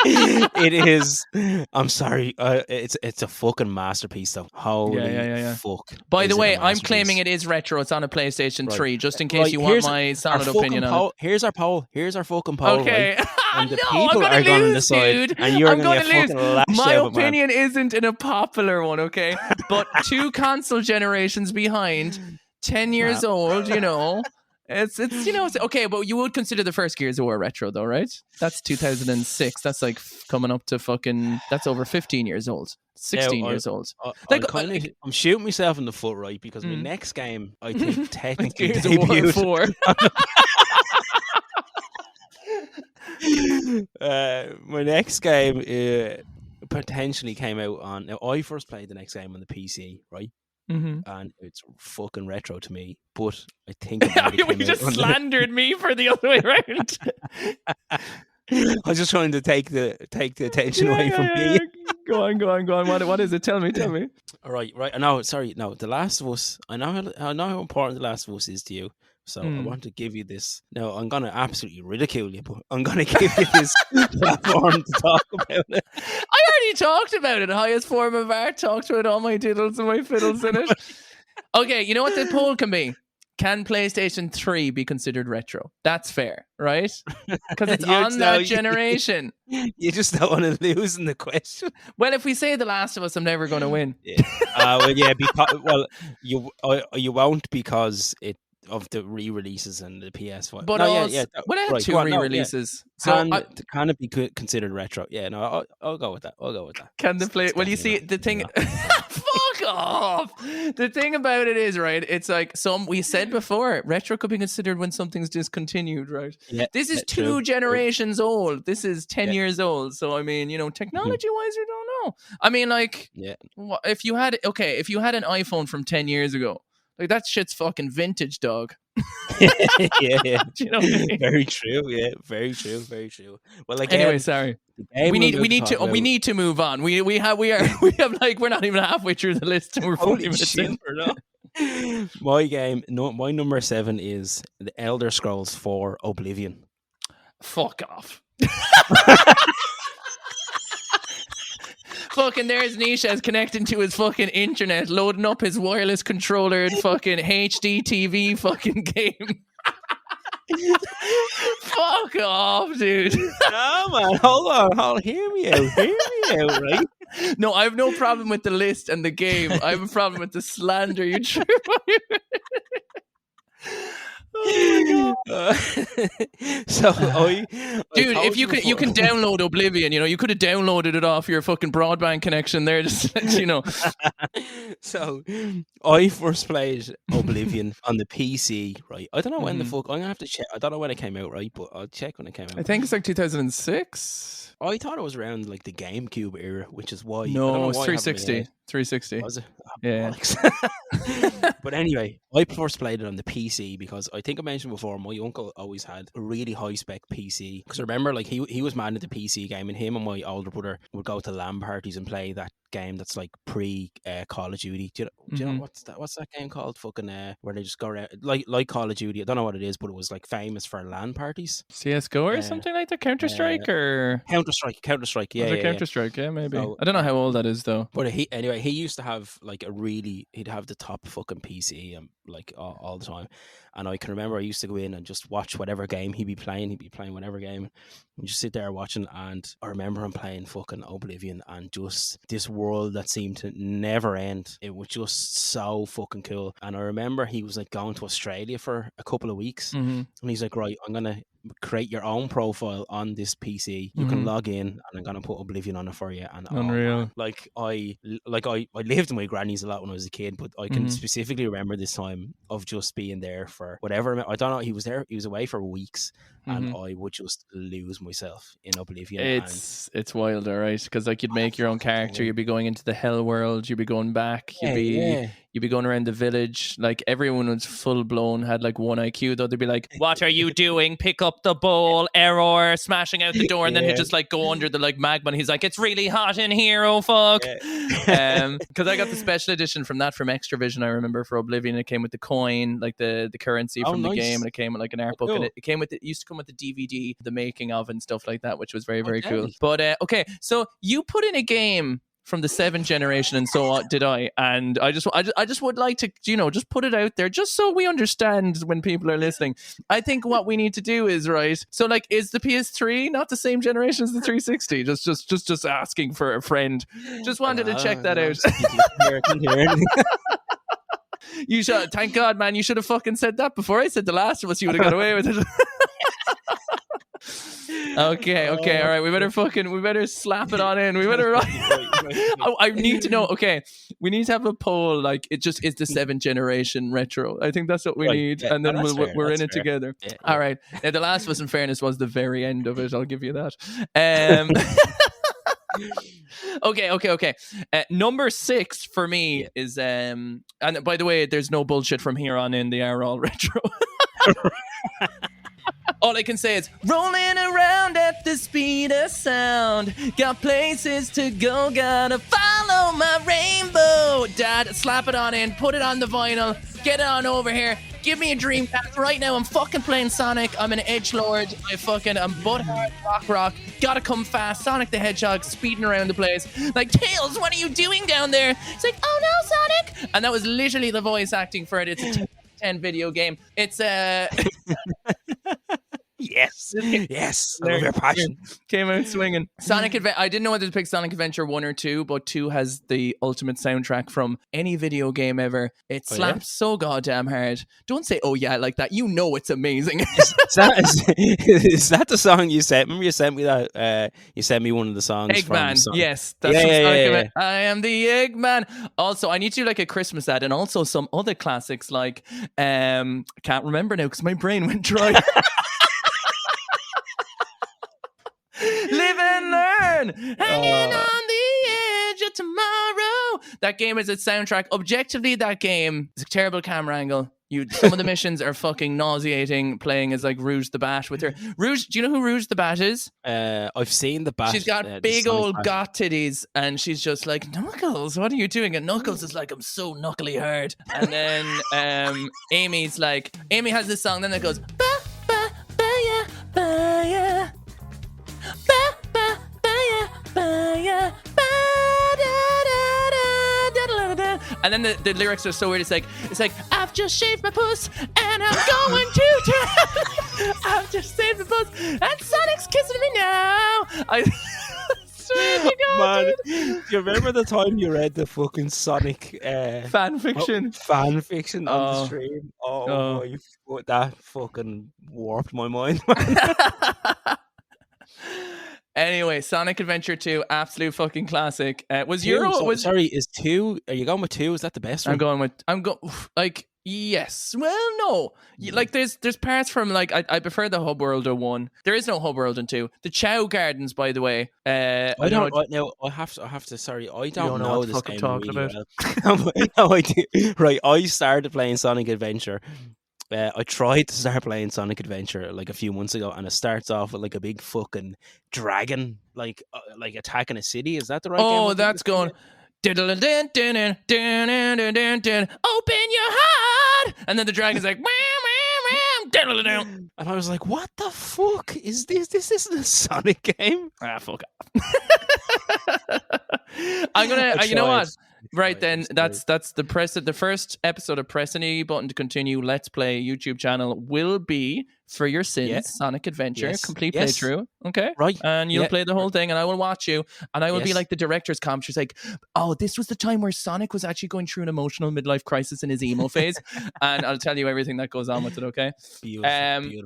It is, I'm sorry, it's a fucking masterpiece though. Holy fuck. By the way, I'm claiming it is retro. It's on a PlayStation 3, just in case you want my solid opinion on it. Here's our poll. Here's our fucking poll. Okay. Right? And the no, people are going to decide, dude. and you're going to get fucking lashed My out, opinion isn't in a popular one, okay? But 2 console generations behind, 10 years old, you know. It's you know, okay, but you would consider the first Gears of War retro though, right? That's 2006. That's like coming up to fucking, that's over 15 years old. 16 years old. I'm shooting myself in the foot, right? Because my next game, I think, technically Gears of War debuted 4. My next game potentially came out on. Now, I first played the next game on the PC, right? And it's fucking retro to me, but I think you just slandered me for the other way around. I was just trying to take the attention away from me. Go on. What is it? Tell me. All right. No, sorry. No, The Last of Us. I know how important The Last of Us is to you. So I want to give you this. Now, I'm going to absolutely ridicule you, but I'm going to give you this platform to talk about it. I already talked about it. Highest form of art. Talked about all my diddles and my fiddles in it. Okay, you know what the poll can be? Can PlayStation 3 be considered retro? That's fair, right? Because it's on that generation. You just don't want to lose in the question. Well, if we say The Last of Us, I'm never going to win. Because you won't, because of the re-releases and the PS5. But No, also, well, I had right. two Go on, no, re-releases. So can it be considered retro? Yeah, no, I'll go with that. I'll go with that. can the play? It's Well, you see, definitely the thing. not. Fuck off. The thing about it is, right? It's like we said before, retro could be considered when something's discontinued, right? Yeah, This is true, 2 generations old. This is 10 years old. So I mean, technology-wise, you don't know. I mean, like, yeah. if you had an iPhone from 10 years ago, like that shit's fucking vintage, dog. Yeah. Do you know what I mean? Very true. Yeah, very true. Very true. Well, again, Anyway, sorry. We need to move on. We have like, we're not even halfway through the list and we're 40 minutes in. My game, my number 7 is The Elder Scrolls 4 Oblivion. Fuck off. Fucking there's Nisha's connecting to his fucking internet, loading up his wireless controller fucking HD TV fucking game. Fuck off, dude. No, man, hold on, hear me out, right? No, I have no problem with the list and the game. I have a problem with the slander you threw. Oh my god! So dude, if you can download Oblivion, you could have downloaded it off your fucking broadband connection there, just to let you know. So I first played Oblivion on the PC, right? I don't know when the fuck. I'm gonna have to check. I don't know when it came out, right? But I'll check when it came out. I think it's like 2006. I thought it was around like the GameCube era, which is why. No, it's 360. 360. Was it? Yeah. But anyway, I first played it on the PC because I think I mentioned before, my uncle always had a really high spec PC. Because I remember, like, he was mad at the PC game, and him and my older brother would go to LAN parties and play that game that's like pre Call of Duty. Do you know what's that game called? Fucking where they just go around like Call of Duty. I don't know what it is, but it was like famous for LAN parties. CS:GO or something like that. Counter-Strike or Counter-Strike. Yeah, Counter-Strike. Yeah, maybe. So, I don't know how old that is though. But he used to have like he'd have the top fucking PC like all the time. And I can remember I used to go in and just watch whatever game he'd be playing. He'd be playing whatever game. And just sit there watching. And I remember him playing fucking Oblivion and just this world that seemed to never end. It was just so fucking cool. And I remember he was like going to Australia for a couple of weeks. And he's like, right, I'm going to create your own profile on this PC. You can log in and I'm gonna put Oblivion on it for you. And unreal. I lived in my granny's a lot when I was a kid, but I can specifically remember this time of just being there for whatever. I don't know, he was away for weeks, and I would just lose myself in Oblivion. It's wild, all right, because like you'd make your own character, you'd be going into the hell world, you'd be going back, you'd be going around the village, like everyone was full blown, had like 1 IQ though. They'd be like, what are you doing? Pick up the bowl, error, smashing out the door, and then he'd just like go under the like magma, and he's like, it's really hot in here, oh fuck. Because I got the special edition from Extravision, I remember, for Oblivion. It came with the coin, like the currency from the game, and it came with like an art book, and it came with it used to come with the DVD, the making of and stuff like that, which was very, very cool. But okay, so you put in a game from the 7th generation, and so did I. And I just would like to, just put it out there, just so we understand when people are listening. I think what we need to do is, right, so like, is the PS3 not the same generation as the 360? Just asking for a friend. Just wanted to check that out. You should, thank God, man, you should have fucking said that before I said The Last of Us. You would have got away with it. Okay, all right. We better slap it on in. We better. I need to know. Okay, we need to have a poll. Like, it just is the 7th generation retro. I think that's what we need, and then we're in it together. Yeah. All right. Now, The Last of Us, in fairness, was the very end of it. I'll give you that. Okay. Number 6 for me is and by the way, there's no bullshit from here on in. They are all retro. All I can say is rolling around at the speed of sound. Got places to go, gotta follow my rainbow. Dad, slap it on in, put it on the vinyl, get it on over here. Give me a Dreamcast right now. I'm fucking playing Sonic. I'm an edgelord. I'm butthard rock. Gotta come fast. Sonic the Hedgehog speeding around the place. Like, Tails, what are you doing down there? It's like, oh no, Sonic. And that was literally the voice acting for it. It's a 10 video game. It's Yes. Yes. I love your passion. Came out swinging. Sonic Adventure. I didn't know whether to pick Sonic Adventure 1 or 2, but 2 has the ultimate soundtrack from any video game ever. It slaps so goddamn hard. Don't say, oh yeah, like that. You know it's amazing. Is that the song you sent? Remember you sent me that? You sent me one of the songs Eggman. from Yes. That's from Sonic Adventure. I am the Eggman. Also, I need to do like a Christmas ad and also some other classics like, I can't remember now because my brain went dry. Live and learn, hanging on the edge of tomorrow. That game is its soundtrack. Objectively, that game is a terrible camera angle. Some of the missions are fucking nauseating. Playing as like Rouge the Bat with her. Rouge, do you know who Rouge the Bat is? I've seen the Bat. She's got big old got titties, and she's just like, Knuckles, what are you doing? And Knuckles is like, I'm so knuckly hard. And then Amy's like, Amy has this song, then it goes, ba ba ba ya ba ya. Ba ba ba ya ba ya ba da da da da da da. And then the lyrics are so weird. It's like I've just shaved my puss and I'm going to I've just shaved my puss and Sonic's kissing me now. I swear to God, man, do you remember the time you read the fucking Sonic fan fiction on the stream? That fucking warped my mind. Anyway, Sonic Adventure 2, absolute fucking classic. Is 2? Are you going with 2? Is that the best one? Yes. Well, no. Like there's parts from like I prefer the Hub World of 1. There is no Hub World in 2. The Chow Gardens, by the way. I don't know. I have to. Sorry, I don't know this game talking really about. Well. No idea. Right, I started playing Sonic Adventure. I tried to start playing Sonic Adventure like a few months ago, and it starts off with like a big fucking dragon, like attacking a city. Is that the right game? Oh, that's going. Open your heart, and then the dragon's like, and I was like, what the fuck is this? This isn't a Sonic game. Fuck off. I'm gonna. You know what? Right then, that's the first episode of Press Any Button to Continue Let's Play YouTube channel will be for your sins, Sonic Adventure, complete playthrough. Okay, right, and you'll play the whole thing, and I will watch you, and I will be like the director's commentary. She's like, "Oh, this was the time where Sonic was actually going through an emotional midlife crisis in his emo phase," and I'll tell you everything that goes on with it. Okay, beautiful.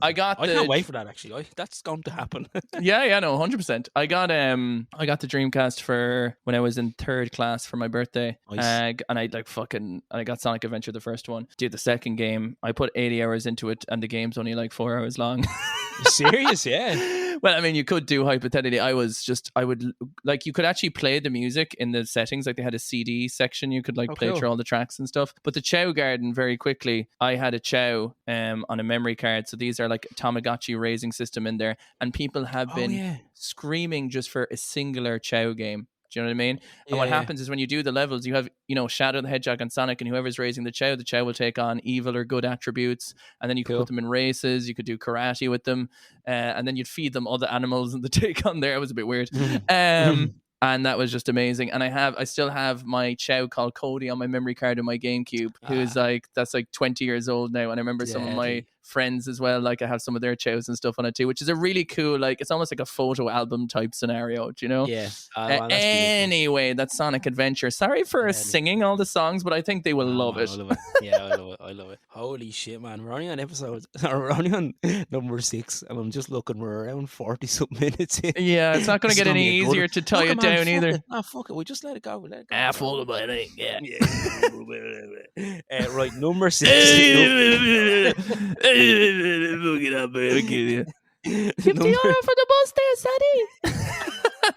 I can't wait for that. Actually, that's going to happen. No, 100%. I got the Dreamcast for when I was in 3rd class for my birthday. Nice. And I got Sonic Adventure, the first one. Dude, the second game, I put 80 hours into it, and the game's only like 4 hours long. Serious? Yeah. Well, I mean, you could do hypothetically. You could actually play the music in the settings. Like they had a CD section. You could play through all the tracks and stuff. But the Chow Garden, very quickly, I had a Chow on a memory card. So these are like Tamagotchi raising system in there. And people have been screaming just for a singular Chow game. Do you know what I mean? And what happens is when you do the levels, you have, Shadow the Hedgehog and Sonic, and whoever's raising the Chow will take on evil or good attributes. And then you could put them in races. You could do karate with them. And then you'd feed them other animals and the take on there. It was a bit weird. And that was just amazing. And I still have my Chow called Cody on my memory card in my GameCube, who's that's 20 years old now. And I remember some of my friends as well. Like I have some of their Chows and stuff on it too, which is a really cool, it's almost like a photo album type scenario. Do you know? Yeah. Anyway, that's Sonic Adventure. Sorry for singing all the songs, but I think they will love it. I love it. Yeah, I love it. Holy shit, man. We're only on number 6, and I'm just looking, we're around 40 something minutes in. Yeah, it's not going to get any easier to tie it down either. Fuck it. We just let it go. Full of it. Yeah. Right, number 6. Look it up, man. $50 for the bus there,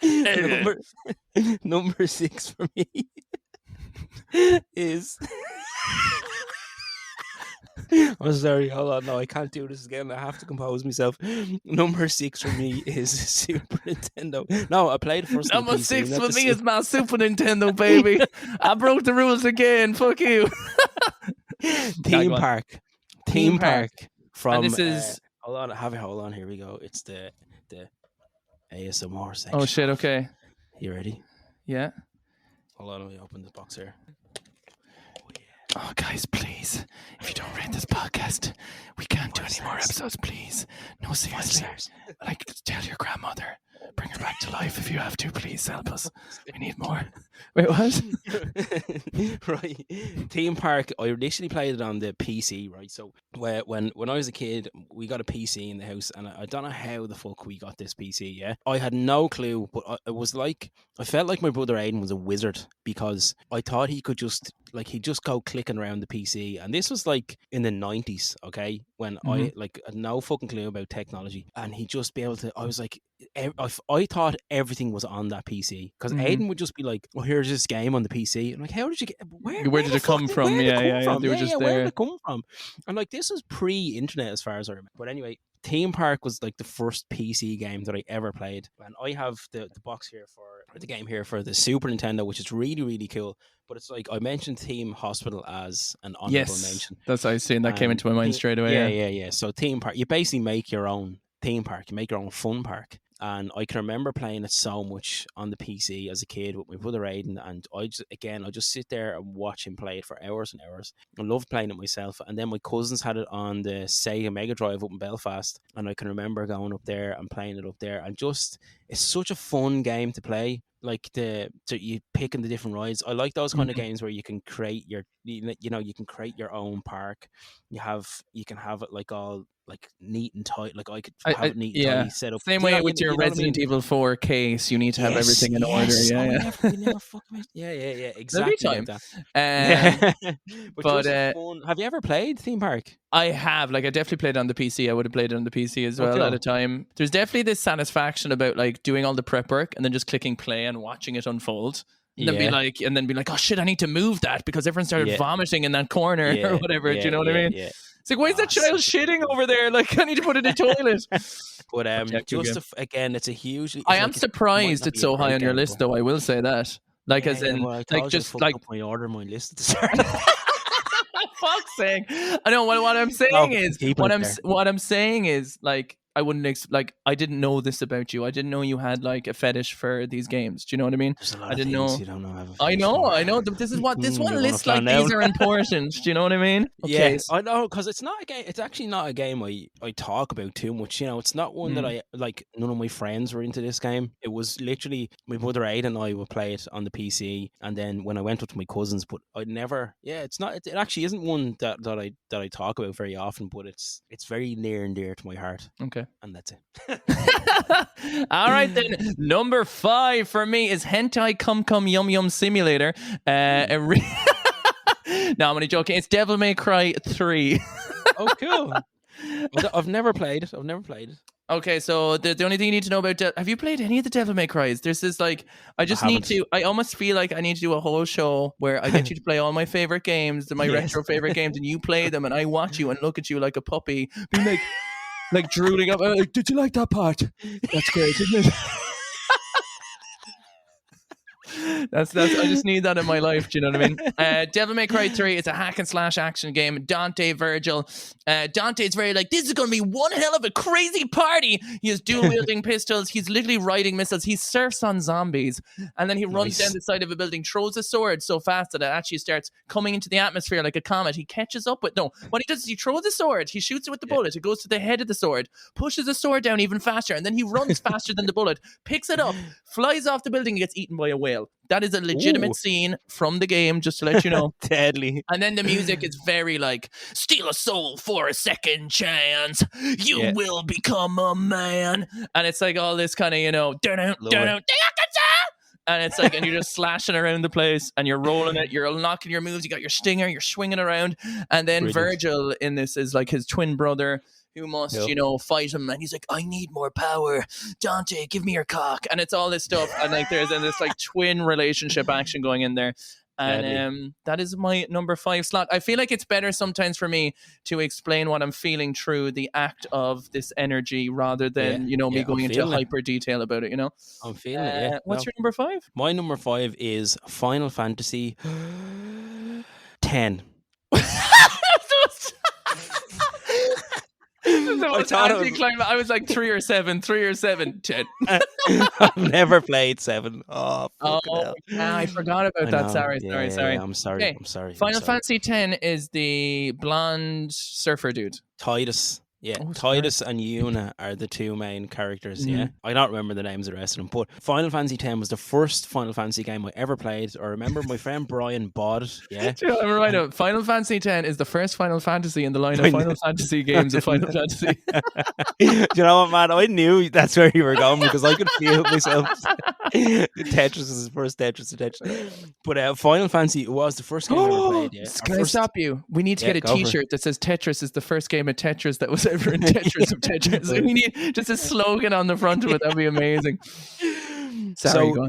Sadie. Number 6 for me is. I'm sorry, hold on. No, I can't do this again. I have to compose myself. Number 6 for me is Super Nintendo. No, I played first. Number 6 for me is my Super Nintendo, baby. I broke the rules again. Fuck you. Theme Park. From and this is hold on. Here we go. It's the ASMR section. Oh shit! Okay. You ready? Yeah. Hold on. Let me open this box here. Oh, guys, please, if you don't rate this podcast, West, we can't do any more episodes, please. No, seriously. Like, tell your grandmother. Bring her back to life if you have to. Please help us. We need more. Wait, what? Right. Theme Park, I initially played it on the PC, right? So when I was a kid, we got a PC in the house, and I don't know how the fuck we got this PC, yeah? I had no clue, but it was like, I felt like my brother Aiden was a wizard, because I thought he could just, like, he'd just go clicking around the PC. And this was like in the 90s, okay? When I, like, had no fucking clue about technology. And he'd just be able to, I was like, I thought everything was on that PC, because Aiden would just be like, "Oh, here's this game on the PC." I'm like, "How did you get? Where did it come from? Where Yeah, did it come from? They were just there. Where did it come from?" And like, this was pre-internet as far as I remember. But anyway, Theme Park was like the first PC game that I ever played, and I have the box here for the game here for the Super Nintendo, which is really, really cool. But it's like, I mentioned Theme Hospital as an honorable mention. That's what I was saying. That came into my mind straight away. Yeah. So Theme Park, you basically make your own theme park. You make your own fun park. And I can remember playing it so much on the PC as a kid with my brother Aiden, and I just sit there and watch him play it for hours and hours. I loved playing it myself. And then my cousins had it on the Sega Mega Drive up in Belfast, and I can remember going up there and playing it up there. And just, it's such a fun game to play. Like, you picking the different rides. I like those kind of games where you can create you can create your own park. You can have it like all like neat and tight. Like, I could have it neat and tidy set up. Same way with your Resident Evil 4 case, you need to have everything in order. Yeah, exactly like that. But just fun. Have you ever played Theme Park? I have. Like, I definitely played it on the PC. I would have played it on the PC as well at a time. There's definitely this satisfaction about like doing all the prep work and then just clicking play and watching it unfold. And then be like, oh shit, I need to move that because everyone started vomiting in that corner or whatever. Do you know what I mean? Yeah. It's like, why is that child shitting over there? Like, I need to put it in the toilet. But again, it's a huge. I am surprised it's so high on your list, though. I will say that. Like, as in, like, just like my order, my list at the start. Fuck's sake! I know what I'm saying is what I'm saying is like, I wouldn't I didn't know this about you. I didn't know you had like a fetish for these games. Do you know what I mean? I didn't know. You don't know. I know. This is what this one lists like. These are important. Do you know what I mean? Okay. Yes, I know, because it's not a game. It's actually not a game I talk about too much. You know, it's not one that I like. None of my friends were into this game. It was literally my brother Aiden and I would play it on the PC, and then when I went up to my cousins, but I'd never. Yeah, it's not. It actually isn't one that I talk about very often, but it's very near and dear to my heart. Okay. And that's it. All right, then. Number 5 for me is Hentai Cum Yum Yum Simulator. No, I'm only joking. It's Devil May Cry 3. Oh, cool. I've never played it. Okay, so the only thing you need to know about have you played any of the Devil May Cries? There's this like, I almost feel like I need to do a whole show where I get you to play all my favorite games, my retro favorite games, and you play them, and I watch you and look at you like a puppy, being like drooling up. Did you like that part? That's great, isn't it? That's I just need that in my life. Do you know what I mean? Devil May Cry 3 is a hack and slash action game. Dante Virgil. Dante's very like, this is going to be one hell of a crazy party. He has dual wielding pistols. He's literally riding missiles. He surfs on zombies, and then he runs down the side of a building, throws a sword so fast that it actually starts coming into the atmosphere like a comet. He catches up with what he does is he throws a sword. He shoots it with the bullet. It goes to the head of the sword, pushes the sword down even faster, and then he runs faster than the bullet, picks it up, flies off the building, and gets eaten by a whale. That is a legitimate scene from the game, just to let you know. Deadly. And then the music is very like, steal a soul for a second chance. You will become a man. And it's like all this kind of, and it's like, and you're just slashing around the place and you're rolling it, you're unlocking your moves, you got your stinger, you're swinging around. And then Virgil in this is like his twin brother who must, fight him. And he's like, I need more power. Dante, give me your cock. And it's all this stuff. And like there's this like twin relationship action going in there. And that is my number 5 slot. I feel like it's better sometimes for me to explain what I'm feeling through the act of this energy rather than, me going into hyper detail about it, I'm feeling it, What's your number 5? My number 5 is Final Fantasy 10. the most anticlimactic. I was like 3 or 7, 3 or 7, 10. I've never played 7. Oh, fucking hell. Yeah, I forgot about that. Sorry. I'm sorry. Okay. I'm sorry. Final Fantasy X is the blonde surfer dude. Titus. Yeah, Titus and Yuna are the two main characters, yeah. I don't remember the names of the rest of them, but Final Fantasy X was the first Final Fantasy game I ever played. I remember my friend Brian bought it, yeah. I'm right up. Final Fantasy X is the first Final Fantasy in the line of Final Fantasy games of Final Fantasy. Do you know what, man? I knew that's where you were going because I could feel it myself. Tetris is the first Tetris. But Final Fantasy was the first game I ever played, yeah. Can I stop you? We need to get a t-shirt that says Tetris is the first game of Tetris that was ever in Tetris of Tetris. We need just a slogan on the front of it. That'd be amazing. Sorry, so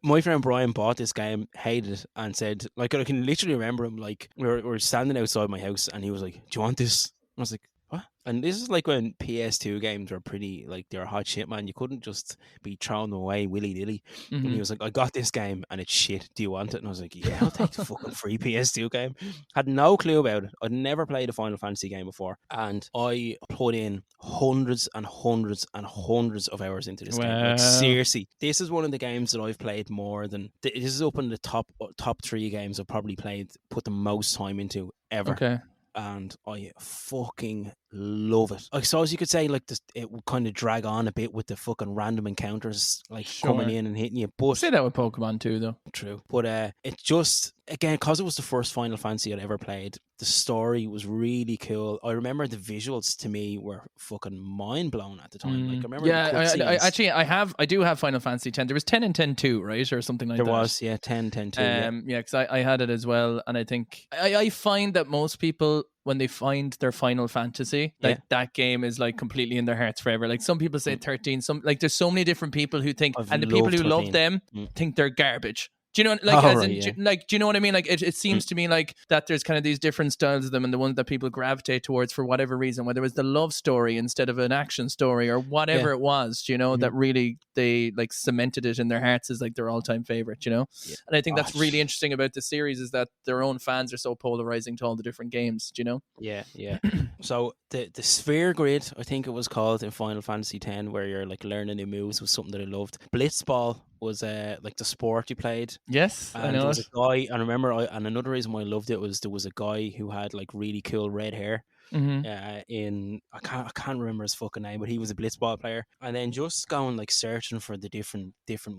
my friend Brian bought this game, hated it, and said, like, I can literally remember him, like, we were standing outside my house and he was like, do you want this? I was like, what? And this is like when PS2 games were pretty, like, they were hot shit, man. You couldn't just be throwing them away willy-nilly. And he was like, I got this game and it's shit. Do you want it? And I was like, yeah, I'll take the fucking free PS2 game. Had no clue about it. I'd never played a Final Fantasy game before. And I put in hundreds and hundreds and hundreds of hours into this game. Like, seriously, this is one of the games that I've played more than, this is up in the top 3 games I've probably put the most time into ever. Okay. And I fucking love it. I suppose you could say, like, this, it would kind of drag on a bit with the fucking random encounters, like, coming in and hitting you. But say that with Pokemon too, though. True. But it just, again, because it was the first Final Fantasy I'd ever played, the story was really cool. I remember the visuals to me were fucking mind blown at the time. Like, I remember. Yeah, I do have Final Fantasy X. There was 10 and 10-2, right, or something like that. There was, yeah, 10-2. Yeah, because I had it as well, and I think I find that most people, when they find their Final Fantasy, like, that game is like completely in their hearts forever. Like, some people say 13. Some, like, there's so many different people who think, and the people who 13. Love them think they're garbage. Do you know, like, like, do you know what I mean? Like, it seems to me like that there's kind of these different styles of them, and the ones that people gravitate towards for whatever reason, whether it was the love story instead of an action story or whatever it was, you know, that really they like cemented it in their hearts as like their all-time favorite, you know? Yeah. And I think that's really interesting about the series is that their own fans are so polarizing to all the different games, do you know? Yeah. So the sphere grid, I think it was called in Final Fantasy X, where you're like learning new moves, was something that I loved. Blitzball was like the sport you played. Yes, and I know. There was a guy, and I remember, and another reason why I loved it was there was a guy who had like really cool red hair. In I can't remember his fucking name, but he was a blitzball player. And then just going like searching for the different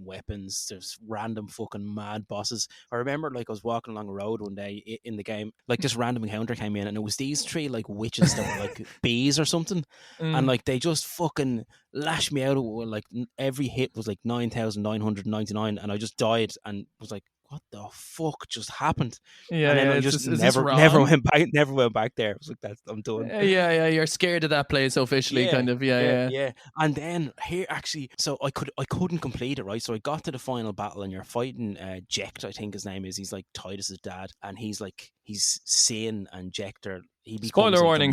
weapons. There's random fucking mad bosses. I remember, like, I was walking along a road one day in the game, like this random encounter came in, and it was these 3 like witches that were like bees or something, and like they just fucking lashed me out. Like every hit was like 9,999, and I just died and was like, what the fuck just happened? Yeah, and then I just never went back there. I was like, I'm done. Yeah, you're scared of that place officially, kind of. Yeah. And then here, actually, so I couldn't complete it, right? So I got to the final battle, and you're fighting Jekt, I think his name is. He's like Titus's dad, and he's Sin and Jekt are. Spoiler warning!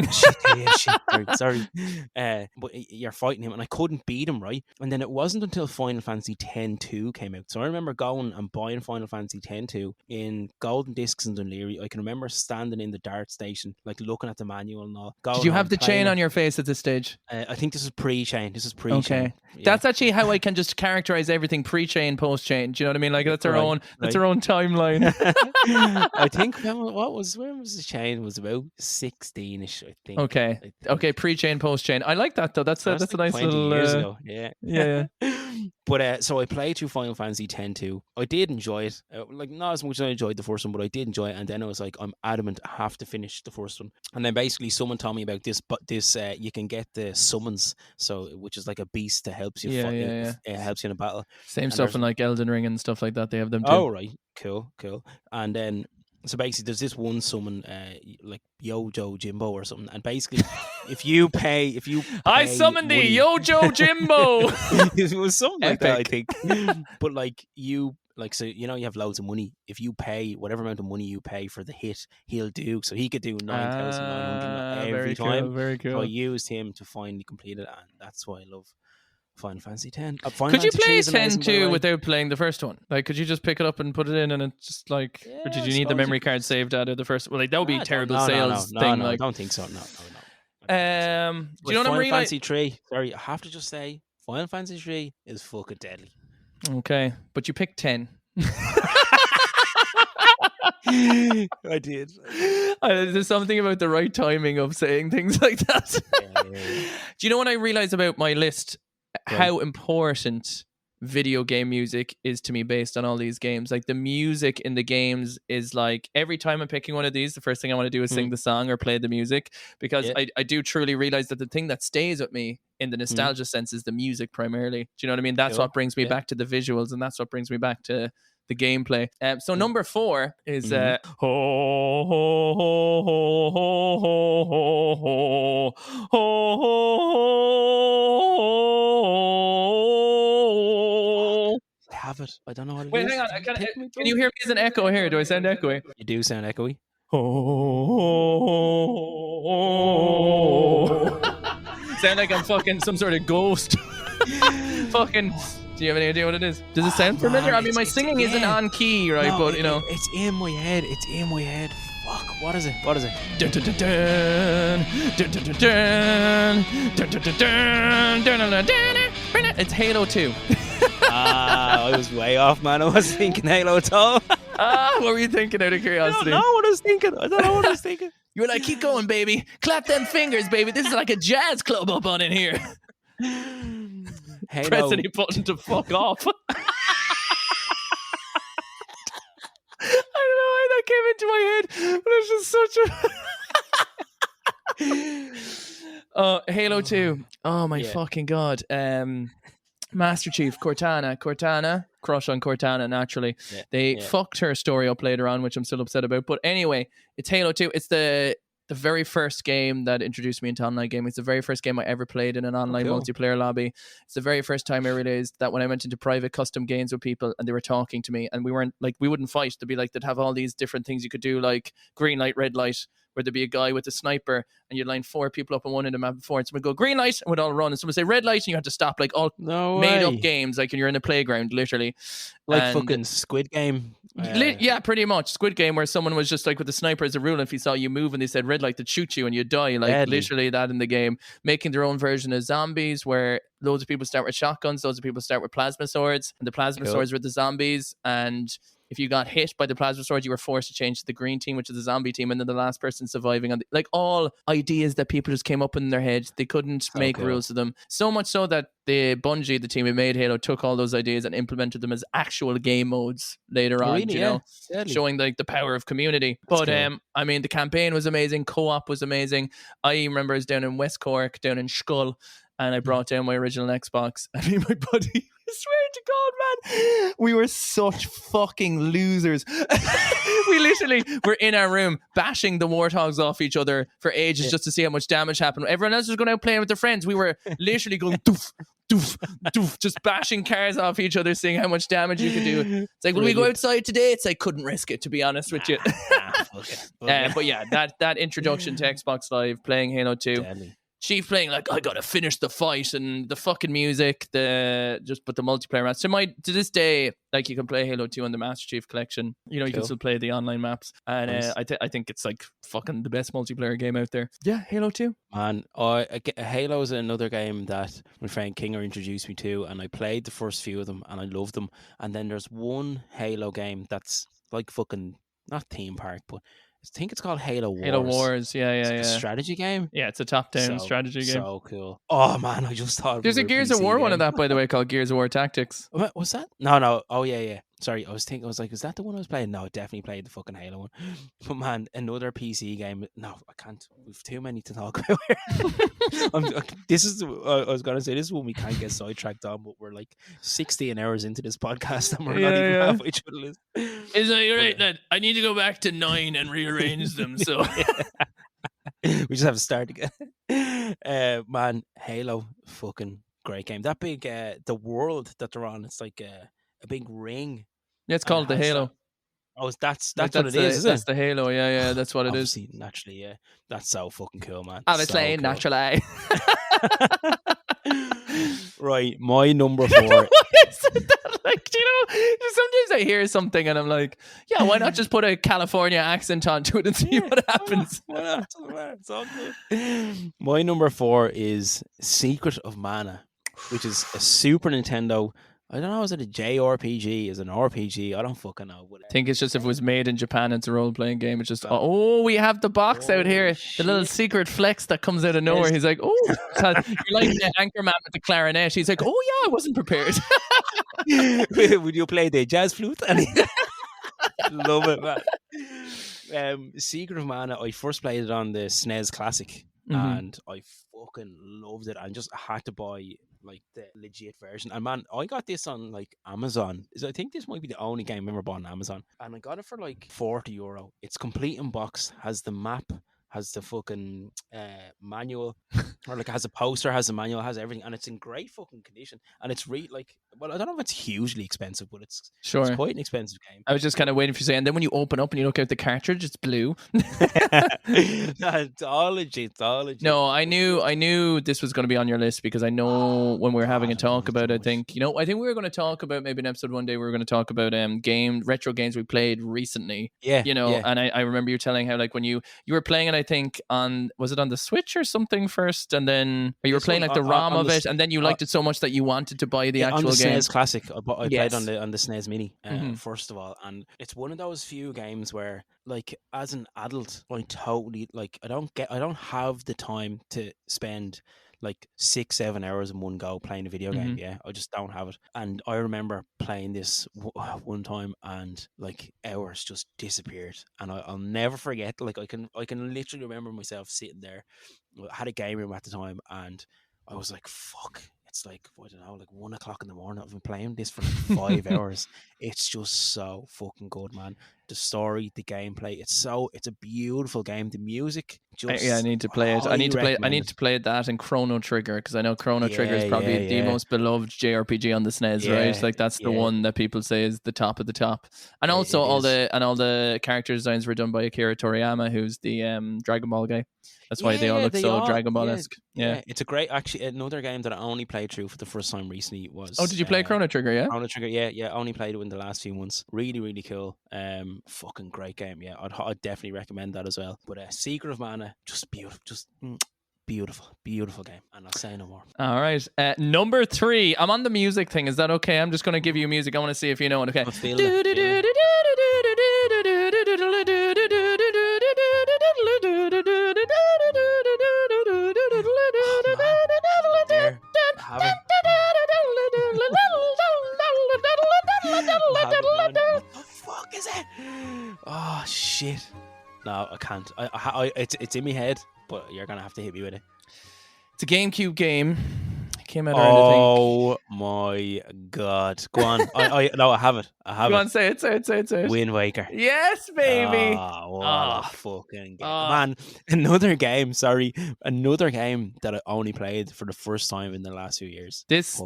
Shit, sorry. But you're fighting him, and I couldn't beat him, right? And then it wasn't until Final Fantasy X-2 came out. So I remember going and buying Final Fantasy X-2 in Golden Discs and Dunleary. I can remember standing in the dart station, like looking at the manual and all. Did you have the chain on your face at this stage? I think this is pre-chain. Okay. Yeah. That's actually how I can just characterize everything: pre-chain, post-chain. Do you know what I mean? Like, that's our own timeline. I think when was the chain? Was about 16ish, I think. Okay, pre-chain, post-chain. I like that though. That's a nice 20 little years ago. Yeah. But so I played through Final Fantasy X-2. I did enjoy it. Like, not as much as I enjoyed the first one, but I did enjoy it. And then I was like, I'm adamant I have to finish the first one. And then basically someone told me about this, but you can get the summons, so which is like a beast that helps you fight. It helps you in a battle. Same stuff in like Elden Ring and stuff like that. They have them too. Oh, right. Cool. And then so basically there's this one summon like Yojo Jimbo or something, and basically if you pay I summoned the Yojo Jimbo. It was something like that, I think. But like you so you have loads of money. If you pay whatever amount of money you pay for the hit, he'll do. So he could do 9,900 every time. Very cool. So I used him to finally complete it, and that's why I love Final Fantasy X. Could you play 10-2 without playing the first one? Like, could you just pick it up and put it in, and it's just like, or did you need the memory card saved out of the first? Well, like, that would be terrible sales thing. No, like, I don't think so. No. Do you know what I'm Final really Fantasy 3. Sorry, I have to just say, Final Fantasy 3 is fucking deadly. Okay, but you picked 10. I did. There's something about the right timing of saying things like that. Yeah. Do you know what I realized about my list? Right. How important video game music is to me based on all these games. Like the music in the games is like every time I'm picking one of these, the first thing I want to do is sing the song or play the music, because I do truly realize that the thing that stays with me in the nostalgia sense is the music primarily. Do you know what I mean? That's what brings me back to the visuals, and that's what brings me back to the gameplay. So number 4 is ho ho ho ho ho ho ho ho. I have it. I don't know what it is. Wait, hang on. Can you hear me as an echo here? Do I sound echoey? You do sound echoey. Sound like I'm fucking some sort of ghost. Fucking. Do you have any idea what it is? Does it sound familiar? I mean, my singing isn't on key, right? No, but you know, it's in my head. It's in my head. Fuck. What is it? What is it? Dun, dun, dun, dun, dun, dun, dun, dun, dun, dun, dun, dun. It's Halo 2. I was way off, man. I was thinking Halo 2. What were you thinking out of curiosity? I don't know what I was thinking. I don't know what I was thinking. You were like, keep going, baby. Clap them fingers, baby. This is like a jazz club up on in here. Halo. Press any button to fuck off. I don't know why that came into my head, but it's just such a Halo 2. Oh my fucking god. Master Chief, Cortana, crush on Cortana naturally. They fucked her story up later on, which I'm still upset about. But anyway, it's Halo 2. It's the very first game that introduced me into online gaming. It's the very first game I ever played in an online multiplayer lobby. It's the very first time I realized that when I went into private custom games with people and they were talking to me and we weren't like, we wouldn't fight. They'd be like, they'd have all these different things you could do, like green light, red light, where there'd be a guy with a sniper and you'd line 4 people up on one end of the map before, and someone would go green light and we'd all run, and someone would say red light and you had to stop, like all made up games, like when you're in a playground, literally. Like fucking Squid Game. Yeah, pretty much. Squid Game, where someone was just like with the sniper as a rule, and if he saw you move and they said red light, they'd shoot you and you'd die. Like literally that in the game. Making their own version of zombies where loads of people start with shotguns, loads of people start with plasma swords, and the plasma swords were the zombies, and if you got hit by the plasma sword, you were forced to change to the green team, which is the zombie team, and then the last person surviving on like all ideas that people just came up in their heads. They couldn't make rules to them. So much so that the Bungie, the team who made Halo, took all those ideas and implemented them as actual game modes later on, you know, showing like the power of community. But I mean, the campaign was amazing. Co-op was amazing. I remember I was down in West Cork, down in Schull, and I brought down my original Xbox. I mean, my buddy, I swear to God, man, we were such fucking losers. We literally were in our room bashing the warthogs off each other for ages just to see how much damage happened. Everyone else was going out playing with their friends. We were literally going doof, doof, doof, just bashing cars off each other, seeing how much damage you could do. It's like, will we go outside today? It's like, couldn't risk it, to be honest with you. But yeah, that introduction to Xbox Live, playing Halo 2. Deadly. Chief playing like, I gotta finish the fight, and the fucking music, the multiplayer maps. To this day, like you can play Halo 2 on the Master Chief Collection. You know, you can still play the online maps, and I think it's like fucking the best multiplayer game out there. Yeah, Halo 2. Man, Halo is another game that my friend Kinger introduced me to, and I played the first few of them, and I loved them. And then there's one Halo game that's like fucking not theme park, but I think it's called Halo Wars. Halo Wars, yeah. It's a strategy game. Yeah, it's a top-down strategy game. So cool. Oh man, I just thought there's a Gears of War one of that, by the way, called Gears of War Tactics. What's that? No. Oh yeah. Sorry, I was like, is that the one I was playing? No, I definitely played the fucking Halo one. But man, another PC game. No, I can't. We've too many to talk about. I was gonna say, this is one we can't get sidetracked on, but we're like 16 hours into this podcast and we're not even halfway through the list. It's like, you're right, Ned. I need to go back to 9 and rearrange them. So we just have to start again. Man, Halo, fucking great game. That big, the world that they're on, it's like a big ring. Yeah, it's called the Halo. That's what it is, isn't it? That's the Halo, yeah, that's what it is. Naturally, yeah. That's so fucking cool, man. Obviously, so cool. naturally. Right, my number 4. I said that Like, sometimes I hear something and I'm like, yeah, why not just put a California accent onto it and see what happens? Why not? It's all good. My number 4 is Secret of Mana, which is a Super Nintendo. I don't know, is it a JRPG? Is it an RPG? I don't fucking know. I think it's just if it was made in Japan, it's a role-playing game. It's just, we have the box out here. Shit. The little secret flex that comes out of nowhere. He's like, you're like the Anchorman with the clarinet. He's like, oh yeah, I wasn't prepared. Would you play the jazz flute? Love it, man. Secret of Mana, I first played it on the SNES Classic, and I fucking loved it. I just had to buy like the legit version, and man, I got this on like Amazon. I think this might be the only game I ever bought on Amazon, and I got it for like €40. It's complete in box, has the map, has the fucking manual, or like has a poster, has a manual, has everything, and it's in great fucking condition. And it's really like, well, I don't know if it's hugely expensive, but it's quite an expensive game. I was just kind of waiting for you to say, and then when you open up and you look at the cartridge, it's blue. It's all legit. No, I knew this was going to be on your list because I know when we were having a talk about it, I think we were going to talk about maybe an episode one day we were going to talk about retro games we played recently. And I remember you telling how like when you were playing it, I think was it on the Switch or something first, and then you were playing like the ROM of it, and then you liked it so much that you wanted to buy the actual game. SNES Classic. I played on the SNES Mini first of all, and it's one of those few games where, like, as an adult, I totally like. I don't have the time to spend like 6-7 hours in one go playing a video game. Yeah, I just don't have it. And I remember playing this one time, and like hours just disappeared, and I'll never forget. Like I can literally remember myself sitting there. I had a game room at the time, and I was like, "Fuck." It's like, I don't know, like 1 o'clock in the morning. I've been playing this for like 5 hours. It's just so fucking good, man. The story, the gameplay, it's a beautiful game. The music, I need to play it. I need to play that and Chrono Trigger, because I know Chrono Trigger is probably the most beloved JRPG on the SNES, right? Like that's the one that people say is the top of the top. And also all the character designs were done by Akira Toriyama, who's the Dragon Ball guy. That's why they all look so Dragon Ball-esque. Yeah, it's a great, actually, another game that I only played through for the first time recently was... Oh, did you play Chrono Trigger, yeah? Chrono Trigger, yeah. I only played it in the last few months. Really, really cool. Fucking great game, yeah. I'd definitely recommend that as well. But Secret of Mana, just beautiful game. And I'll say no more. All right. Number 3. I'm on the music thing. Is that okay? I'm just going to give you music. I want to see if you know it, okay? What the fuck is it? Oh shit! No, I can't. It's in my head, but you're gonna have to hit me with it. It's a GameCube game. It came out around, I think. Oh my god! Go on. I have it. Go on, say it. Wind Waker. Yes, baby. Oh, what a fucking game, man! Another game that I only played for the first time in the last few years. This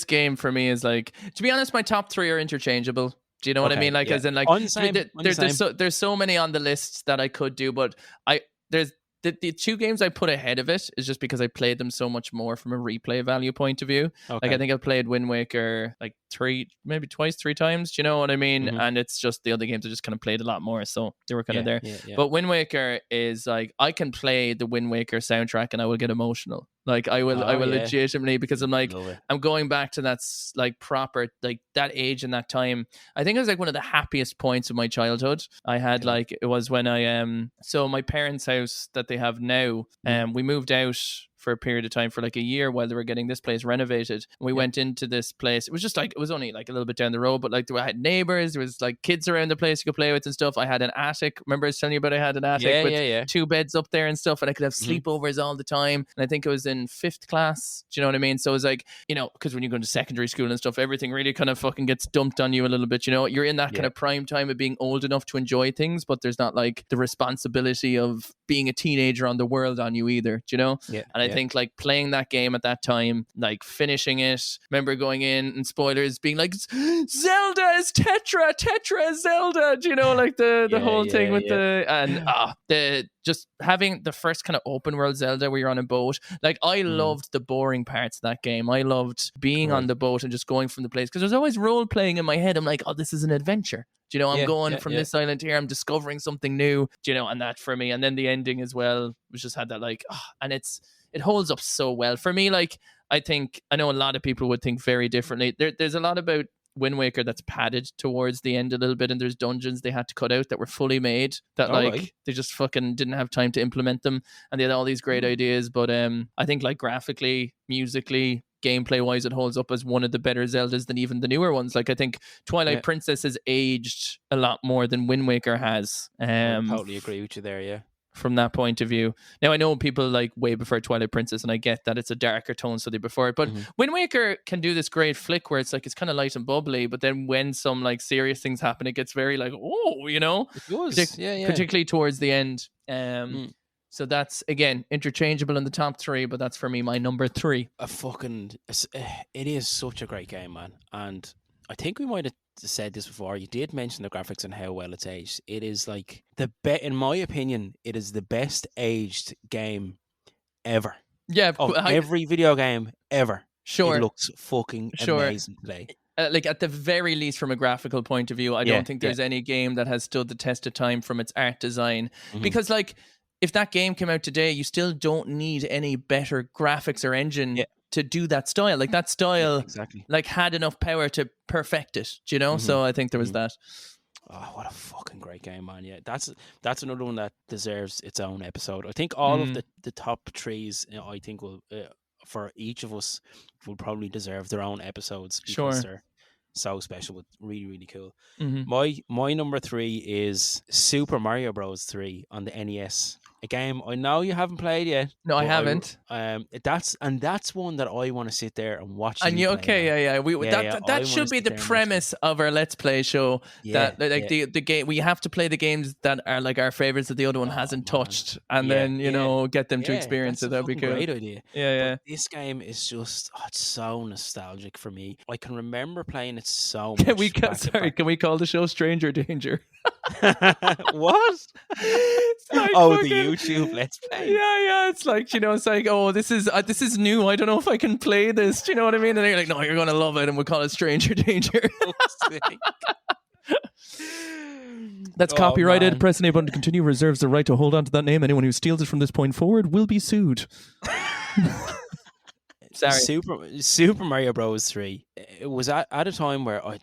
game for me is like, to be honest, my top 3 are interchangeable. Do you know what I mean? Like, as in, like, there's so many on the list that I could do, but there's the 2 games I put ahead of it is just because I played them so much more from a replay value point of view. Okay. Like, I think I played Wind Waker like 3 times. Do you know what I mean? Mm-hmm. And it's just the other games I just kind of played a lot more, so they were kind of there. Yeah. But Wind Waker is like, I can play the Wind Waker soundtrack and I will get emotional. Like I will legitimately, because I'm like, I'm going back to that like proper, like that age and that time. I think it was like one of the happiest points of my childhood. I had like, it was when I so my parents' house that they have now, we moved out for a period of time for like a year while they were getting this place renovated. And we went into this place. It was just like, it was only like a little bit down the road, but like I had neighbors, there was like kids around the place you could play with and stuff. I had an attic. Remember I was telling you about I had an attic with 2 beds up there and stuff, and I could have sleepovers all the time. And I think it was in 5th class. Do you know what I mean? So it was like, you know, because when you go to secondary school and stuff, everything really kind of fucking gets dumped on you a little bit. You know, you're in that kind of prime time of being old enough to enjoy things, but there's not like the responsibility of being a teenager on the world on you either. Do you know? And I think like playing that game at that time, like finishing it, remember going in and spoilers being like, Zelda is Tetra is Zelda. Do you know, like the whole thing with the just having the first kind of open world Zelda where you're on a boat. Like, I loved the boring parts of that game. I loved being on the boat and just going from the place, because there's always role playing in my head. I'm like, oh, this is an adventure. Do you know, I'm going from this island here, I'm discovering something new, do you know, and that for me. And then the ending as well, which just had that like, and it holds up so well. For me, like, I know a lot of people would think very differently. There's a lot about Wind Waker that's padded towards the end a little bit, and there's dungeons they had to cut out that were fully made that they just fucking didn't have time to implement them, and they had all these great ideas. But I think like graphically, musically, gameplay wise, it holds up as one of the better Zeldas than even the newer ones. Like, I think Twilight Princess has aged a lot more than Wind Waker has. I totally agree with you there, from that point of view. Now, I know people like way prefer Twilight Princess, and I get that it's a darker tone, so they prefer it. But Wind Waker can do this great flick where it's like, it's kind of light and bubbly, but then when some like serious things happen, it gets very like, oh, you know? It does. Particularly towards the end. So that's, again, interchangeable in the top 3, but that's for me my number 3. It is such a great game, man. And I think we might have said this before. You did mention the graphics and how well it's aged. It is like in my opinion, it is the best aged game ever. Yeah, every video game ever. Sure, it looks fucking amazing today. Like, at the very least, from a graphical point of view, I don't think there's any game that has stood the test of time from its art design. Because, like, if that game came out today, you still don't need any better graphics or engine to do that style. Like, that style like had enough power to perfect it, do you know? So I think there was that. Oh, what a fucking great game, man. Yeah, that's another one that deserves its own episode. I think all of the top 3s, you know, I think will for each of us will probably deserve their own episodes, because they're so special, but really, really cool. My number 3 is Super Mario Bros. 3 on the NES. A game I know you haven't played yet. No, I haven't. That's one that I want to sit there and watch. And you that should be the premise of our Let's Play show. The game, we have to play the games that are like our favorites that the other one hasn't touched, and then get them to experience it. That'd be cool. Great idea. Yeah. But this game is just it's so nostalgic for me. I can remember playing it so much. Can we call the show Stranger Danger? What? Like the YouTube Let's Play. Yeah. It's like, it's like, oh, this is new. I don't know if I can play this. Do you know what I mean? And they're like, no, you're gonna love it, and we'll call it Stranger Danger. That's copyrighted. Man. Press any button to continue. Reserves the right to hold on to that name. Anyone who steals it from this point forward will be sued. Sorry. Super Mario Bros. 3. It was at a time where I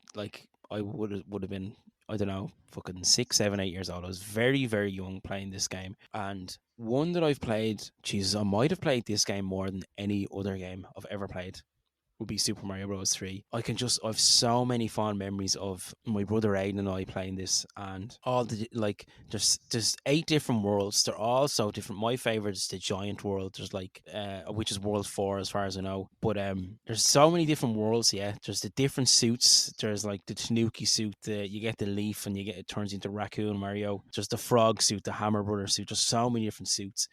would have been, I don't know, fucking 6, 7, 8 years old. I was very, very young playing this game. And one that I've played, Jesus, I might have played this game more than any other game I've ever played, would be Super Mario Bros. 3. I've so many fond memories of my brother Aiden and I playing this, and all the, like, there's 8 different worlds. They're all so different. My favorite is the giant world. There's like, which is world 4 as far as I know. But there's so many different worlds. Yeah, there's the different suits. There's like the Tanuki suit. You get the leaf, and it turns into Raccoon Mario. There's the frog suit, the Hammer Brother suit. There's so many different suits.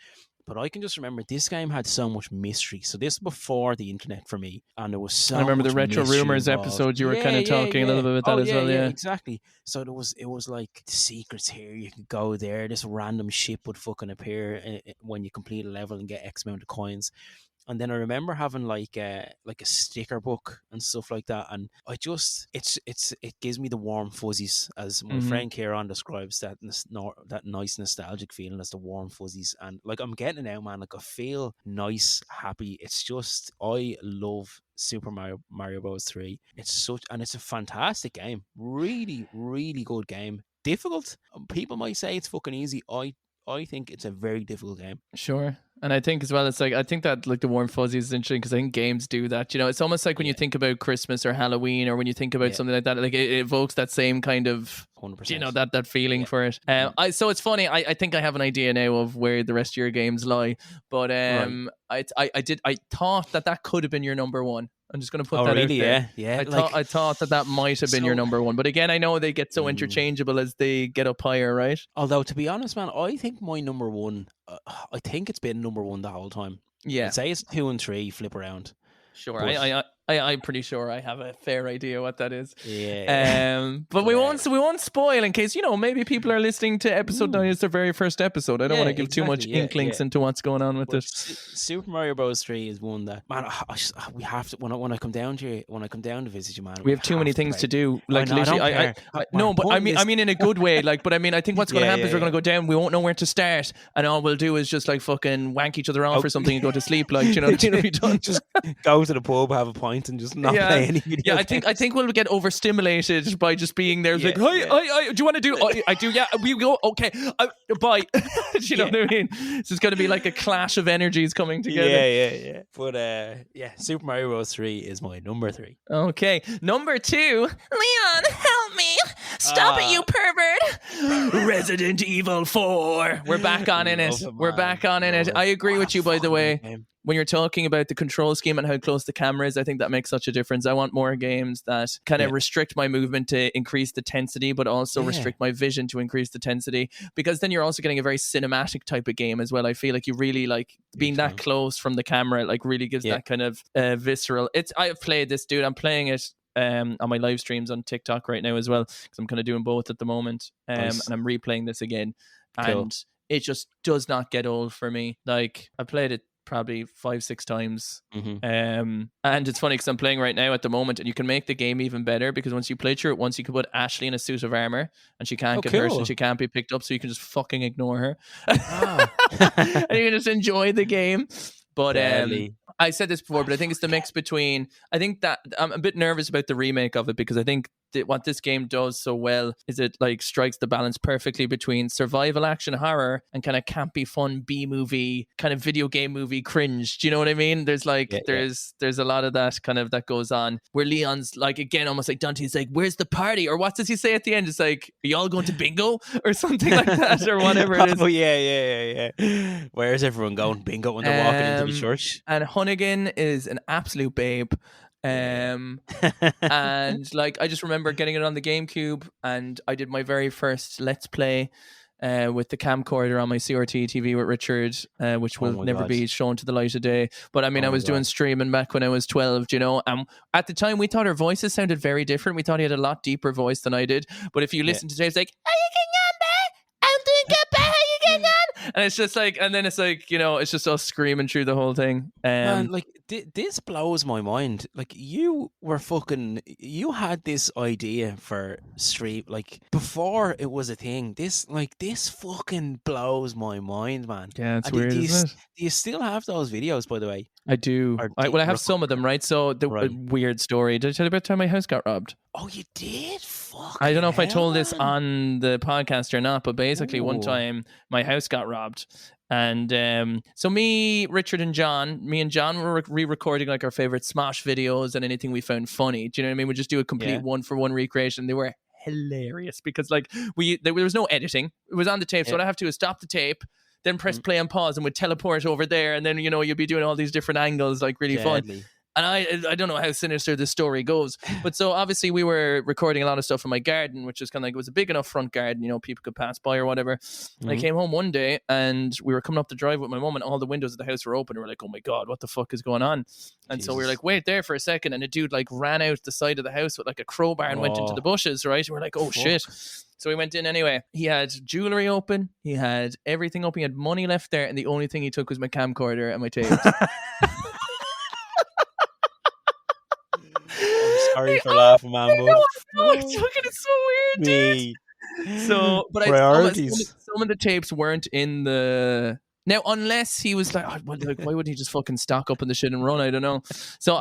But I can just remember this game had so much mystery. So this was before the internet for me, and there was so. I remember much the Retro Rumors involved. Episode. You were kind of talking a little bit about that as well. Yeah, exactly. So it was like the secrets here. You could go there. This random ship would fucking appear when you complete a level and get X amount of coins. And then I remember having like a sticker book and stuff like that, and I just it gives me the warm fuzzies, as my friend Kieran describes that nice nostalgic feeling as the warm fuzzies, and like I'm getting it now, man. Like I feel nice, happy. It's just I love Super Mario Bros. 3. It's a fantastic game. Really, really good game. Difficult. People might say it's fucking easy. I think it's a very difficult game. Sure. And I think as well, it's like, I think that like the warm fuzzy is interesting because I think games do that. You know, it's almost like when you think about Christmas or Halloween, or when you think about something like that, like it evokes that same kind of, 100%. you know, that feeling for it. So it's funny. I think I have an idea now of where the rest of your games lie, but I thought that could have been your number one. I'm just going to put that out there. Yeah. I thought that might have been your number one, but again, I know they get so interchangeable as they get up higher, right? Although, to be honest, man, I think my number one, I think it's been number one the whole time. Yeah. I'd say it's 2 and 3, flip around. Sure. But I'm pretty sure I have a fair idea what that is. Yeah. But we won't spoil in case, maybe people are listening to episode 9 as their very first episode. I don't want to give too much inklings into what's going on with it. Super Mario Bros. 3 is one that, man, we have to, when I come down to visit you, man. We have too many things to do. Like, literally, no, but I mean in a good way. Like, but I mean, I think what's going to happen is we're going to go down. We won't know where to start, and all we'll do is just like fucking wank each other off or something and go to sleep. Like, be done. Just go to the pub, have a pint, and just not play any video games. I think we'll get overstimulated by just being there. It's like, hi, do you want to do? I do. Yeah, we go. Okay, bye. Do you know what I mean? So it's going to be like a clash of energies coming together. Yeah. But Super Mario Bros. 3 is my number 3. Okay, number 2. Leon, help me! Stop it, you pervert! Resident Evil 4. We're back on in it. We're back on in it. I agree with you, by the way. When you're talking about the control scheme and how close the camera is, I think that makes such a difference. I want more games that kind of restrict my movement to increase the tensity, but also restrict my vision to increase the tensity, because then you're also getting a very cinematic type of game as well. I feel like you really like being that close from the camera, like really gives that kind of visceral. I've played this, dude. I'm playing it on my live streams on TikTok right now as well, because I'm kind of doing both at the moment. And I'm replaying this again. And it just does not get old for me. Like, I played it probably 5-6 times. And it's funny because I'm playing right now at the moment, and you can make the game even better, because once you play through it once, you can put Ashley in a suit of armor and she can't get hurt and she can't be picked up, so you can just fucking ignore her. And you can just enjoy the game. But I said this before, but I think it's the mix between, I think that I'm a bit nervous about the remake of it, because I think what this game does so well is it like strikes the balance perfectly between survival action horror and kind of campy fun B-movie kind of video game movie cringe. Do you know what I mean? There's like there's a lot of that kind of that goes on, where Leon's like, again, almost like Dante's like, where's the party? Or what does he say at the end? It's like, are you all going to bingo or something like that, or whatever it is. Oh yeah. Where's everyone going? Bingo when they're walking into the church. And Hunnigan is an absolute babe. And like, I just remember getting it on the GameCube, and I did my very first Let's Play with the camcorder on my CRT TV with Richard, which will never be shown to the light of day. But I mean, I was doing streaming back when I was 12, you know. At the time, we thought our voices sounded very different. We thought he had a lot deeper voice than I did. But if you listen to Dave, it's like, I'm doing good, how you getting on? And it's just like, and then it's like, you know, it's just us screaming through the whole thing. Man, like, this blows my mind. Like, you had this idea for stream, like, before it was a thing. This fucking blows my mind, man. Yeah, it's weird, isn't it? Do you still have those videos, by the way? I do. I have some of them, right? So the weird story. Did I tell you about the time my house got robbed? Oh, you did? Fuck. I don't know if I told this on the podcast or not, but basically one time my house got robbed. And so me and John were re-recording like our favorite Smosh videos and anything we found funny. Do you know what I mean? We just do a complete one-for-one recreation. They were hilarious because like there was no editing. It was on the tape. So what I have to do is stop the tape, then press play and pause, and we'd teleport over there, and then, you know, you'll be doing all these different angles, like really fun. And I don't know how sinister this story goes, but so obviously we were recording a lot of stuff in my garden, which is kind of like, it was a big enough front garden, you know, people could pass by or whatever. And I came home one day and we were coming up the drive with my mum, and all the windows of the house were open. And we're like, oh my God, what the fuck is going on? And so we were like, wait there for a second. And a dude like ran out the side of the house with like a crowbar and went into the bushes, right? And we're like, oh shit. So we went in anyway. He had jewelry open. He had everything open. He had money left there. And the only thing he took was my camcorder and my tape. Sorry for laughing, man. No, it's so weird, dude. So, but some of the tapes weren't in the. Now, unless he was like, why wouldn't he just fucking stock up on the shit and run? I don't know. So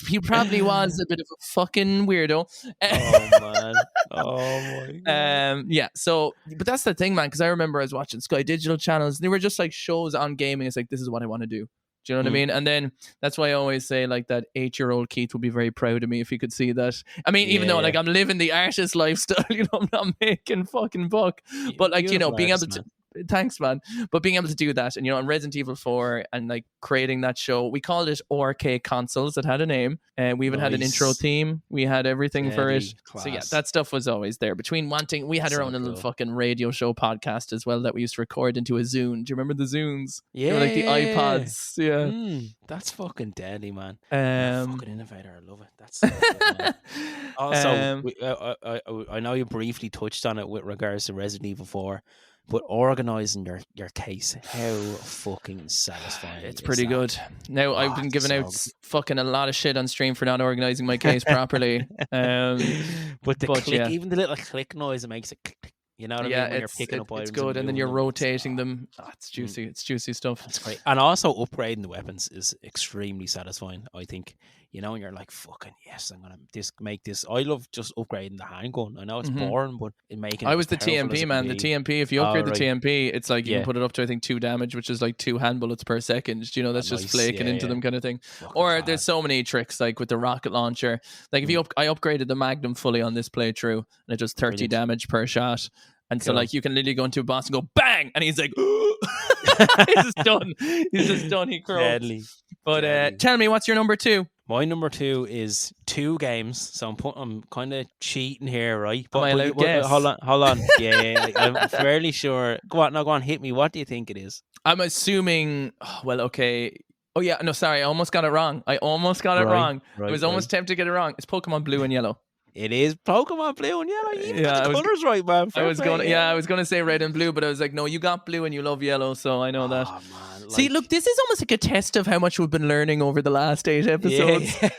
he probably was a bit of a fucking weirdo. Oh man. Oh my God. Yeah. So, but that's the thing, man. Because I remember I was watching Sky Digital channels. And they were just like shows on gaming. It's like, this is what I want to do. Do you know what I mean? And then that's why I always say like that 8-year-old Keith would be very proud of me if he could see that. I mean, even though like I'm living the artist lifestyle, you know, I'm not making fucking buck, but like, you know, being able to, Thanks, man. But being able to do that, and you know, on Resident Evil 4 and like creating that show, we called it RK Consoles. It had a name, and we even had an intro theme. We had everything for it. Class. So yeah, that stuff was always there. Between wanting, we had our own little fucking radio show podcast as well that we used to record into a Zune. Do you remember the Zunes? Yeah, they were like the iPods. Yeah, that's fucking deadly, man. Fucking innovator. I love it. That's so good, man. Also, I know you briefly touched on it with regards to Resident Evil 4. But organising your case, how fucking satisfying! It's pretty good. Now I've been giving out fucking a lot of shit on stream for not organising my case properly. But click, even the little click noise, it makes it click. You know what I mean? When you're picking up items, it's good, and then you're rotating them. It's juicy. It's juicy stuff. That's great. And also upgrading the weapons is extremely satisfying, I think. You know, and you're like, fucking yes, I'm gonna make this. I love just upgrading the handgun. I know it's boring, but in making I was the TMP man. The TMP, if you upgrade the TMP, it's like you can put it up to I think 2 damage, which is like 2 hand bullets per second. You know, that's just flaking into them kind of thing. Or there's so many tricks like with the rocket launcher. Like if I upgraded the Magnum fully on this playthrough, and it does 30 damage per shot. And so, like, you can literally go into a boss and go bang, and he's like, he's just done. He's just done. He croaks. Deadly. But tell me, what's your number 2? My number 2 is 2 games, so I'm kind of cheating here, right? But, Am I allowed to guess? Hold on. Yeah, I'm fairly sure. Go on, hit me. What do you think it is? I'm assuming. Well, okay. Oh yeah, no, sorry, I almost got it wrong. I was almost tempted to get it wrong. It's Pokemon Blue and Yellow. It is Pokemon Blue and Yellow. You got the colors right, man. I was going to say red and blue, but I was like, no, you got blue and you love yellow, so I know that. Man, see, look, this is almost like a test of how much we've been learning over the last 8 episodes. Yeah.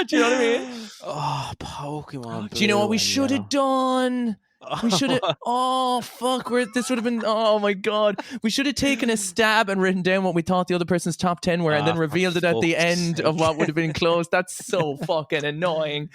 Do you know what I mean? Oh, Pokemon Blue. Do you know what we should have done? We should have. Oh fuck! This would have been. Oh my god! We should have taken a stab and written down what we thought the other person's top 10 were, and then revealed it at the end of what would have been close. That's so fucking annoying.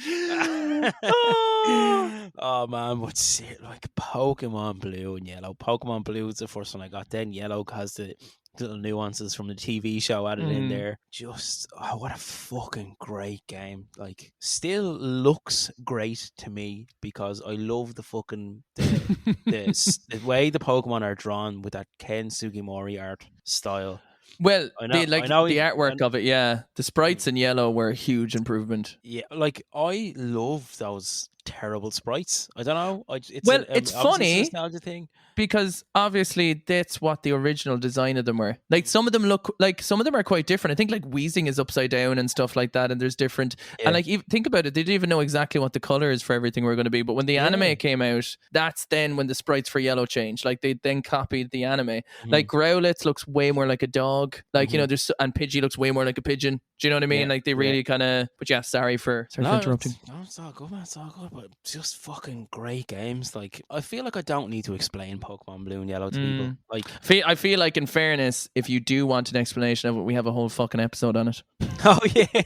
Oh man, but see, like Pokemon Blue and Yellow. Pokemon Blue is the first one I got. Then Yellow has the little nuances from the TV show added in there. Just what a fucking great game. Like still looks great to me because I love the fucking the way the Pokemon are drawn with that Ken Sugimori art style. Well, the artwork of it, yeah. The sprites in Yellow were a huge improvement. Yeah, like I love those terrible sprites. I don't know. It's funny. It's a nostalgia thing. Because obviously that's what the original design of them were. Like some of them are quite different. I think like Weezing is upside down and stuff like that, and there's different. Yeah. And like think about it, they didn't even know exactly what the colors for everything were going to be. But when the anime came out, that's then when the sprites for Yellow changed. Like they then copied the anime. Like Growlithe looks way more like a dog. Like you know, and Pidgey looks way more like a pigeon. Do you know what I mean? Like they really kind of. But yeah, sorry for interrupting. It's all good, man. It's all good. But just fucking great games. Like I feel like I don't need to explain Pokemon Blue and Yellow to people. Like I feel like in fairness, if you do want an explanation of it, we have a whole fucking episode on it. Oh yeah.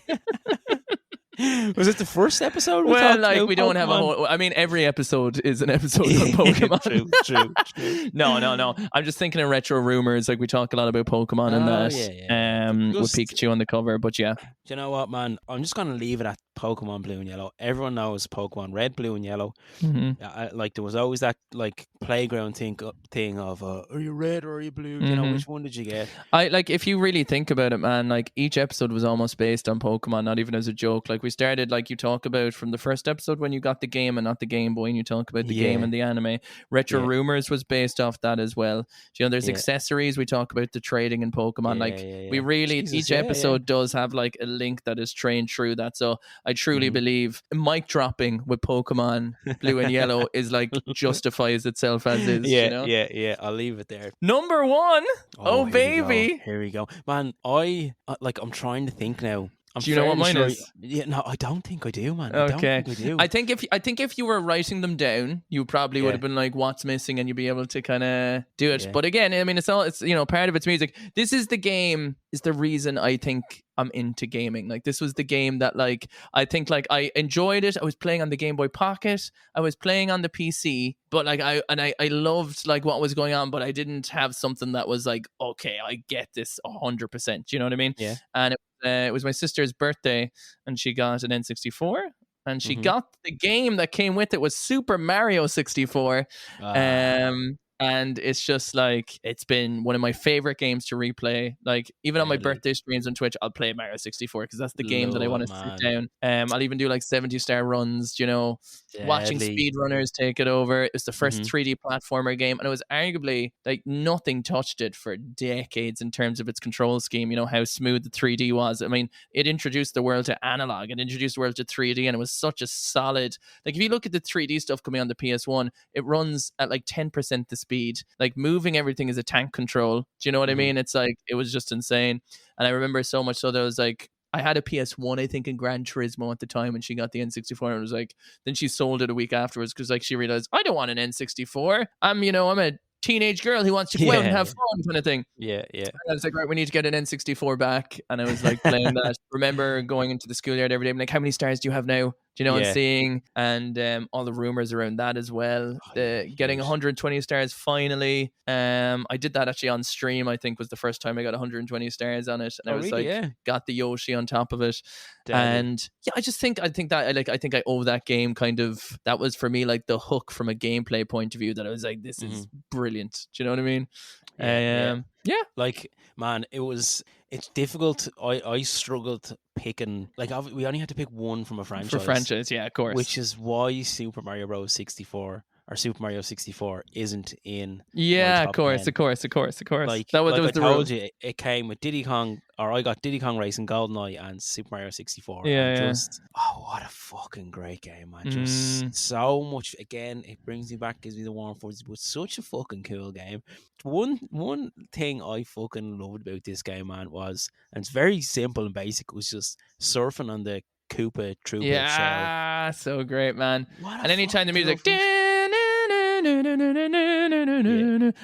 Was it the first episode? We don't have a whole. I mean, every episode is an episode on Pokemon. True. No. I'm just thinking of retro rumors. Like we talk a lot about Pokemon and that. With Pikachu on the cover. But yeah. Do you know what, man? I'm just gonna leave it at Pokemon Blue and Yellow. Everyone knows Pokemon Red, Blue, and Yellow. Like there was always that like playground thing of are you red or are you blue? You know, which one did you get? If you really think about it, man, like each episode was almost based on Pokemon, not even as a joke. Like we started, like you talk about from the first episode when you got the game and not the Game Boy, and you talk about the game and the anime. Retro Rumors was based off that as well. You know, there's accessories. We talk about the trading in Pokemon. We really each episode does have like a link that is trained through that. So I truly believe mic dropping with Pokemon Blue and Yellow is like justifies itself as is. Yeah. I'll leave it there. Number 1. Oh baby. Here we go. Man, I'm trying to think now. Do you know what mine is? Yeah, no, I don't think I do, man. Okay. I think I think if you were writing them down, you probably would have been like, "What's missing?" and you'd be able to kind of do it. Yeah. But again, I mean, it's part of it's music. This is the game. Is the reason I think I'm into gaming. Like this was the game that like I think like I enjoyed it. I was playing on the Game Boy Pocket. I was playing on the PC, but like I loved like what was going on, but I didn't have something that was like, okay, I get this 100%. You know what I mean? Yeah. And it was my sister's birthday, and she got an N64, and she got the game that came with it was Super Mario 64. And it's just like, it's been one of my favorite games to replay. Like, even on my Deadly. birthday streams on Twitch, I'll play Mario 64 because that's the game that I Love want it, to sit man. down. I'll even do like 70-star runs, watching Deadly. speedrunners take it over. It's the first Mhm. 3D platformer game, and it was arguably like nothing touched it for decades in terms of its control scheme, how smooth the 3D was. I mean, it introduced the world to analog, it introduced the world to 3D, and it was such a solid, like, if you look at the 3D stuff coming on the PS1, it runs at like 10% the speed. Like, moving everything is a tank control. Do you know what I Mhm. mean? It's like, it was just insane. And I remember so much so that was like, I had a PS1, I think, in Gran Turismo at the time when she got the N64, and it was like, then she sold it a week afterwards because like she realized, I don't want an N64. I'm a teenage girl who wants to go out and Yeah, have yeah. fun, kind of thing. Yeah, yeah. And I was like, right, we need to get an N64 back. And I was like playing that. Remember going into the schoolyard every day, like, how many stars do you have now? And Yeah. seeing, and all the rumors around that as well. Oh, yeah, The getting huge. 120 stars finally. I did that actually on stream. I think was the first time I got 120 stars on it, and I Oh, was really? like, Yeah. got the Yoshi on top of it. Deadly. And yeah, I think I owe that game kind of, that was for me like the hook from a gameplay point of view, that I was like, this is Mhm. brilliant. Do you know what I mean? Yeah, yeah. Yeah, Like, man, it's difficult. I struggled picking, like, we only had to pick one from a for franchise, franchise, yeah, of course. which is why Super Mario Bros. 64 or Super Mario 64 isn't in my Yeah, of top course, 10. of course. Like, That was I the rule. told you, it came with Diddy Kong, or I got Diddy Kong Racing, GoldenEye, and Super Mario 64, and Yeah, just, oh, what a fucking great game, man! yeah. Just so much. Again, it brings me back, gives me the warm fuzzies, but such a fucking cool game. One thing I fucking loved about this game, man, was, and it's very simple and basic, was just surfing on the Koopa Troopa shell. Yeah, so great, man. What a And anytime the fucking cool music, function. Yeah.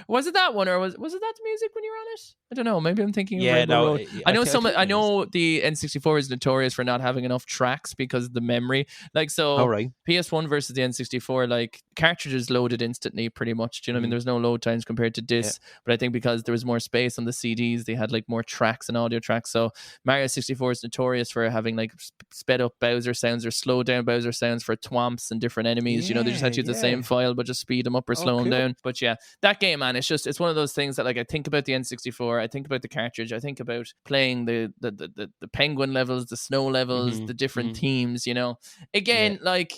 was it that one, or was it that music when you were on it? I don't know. Maybe I'm thinking of Yeah, Rainbow no, Road. I know I think I it is. know the N64 is notorious for not having enough tracks because of the memory. Like, All so right. PS1 versus the N64, like, cartridges loaded instantly pretty much. Do you know what I mean? Mhm. There's no load times compared to Yeah. discs, but I think because there was more space on the CDs, they had like more tracks and audio tracks. So Mario 64 is notorious for having like sped up Bowser sounds or slowed down Bowser sounds for twomps and different enemies. They just Yeah, had to use the same yeah. file but just speed them up or Oh, slow them cool. down. But yeah, that game, man, it's one of those things that, like, I think about the N64, I think about the cartridge, I think about playing the penguin levels, the snow levels, Mhm, the different mhm. themes. Yeah. Again, like,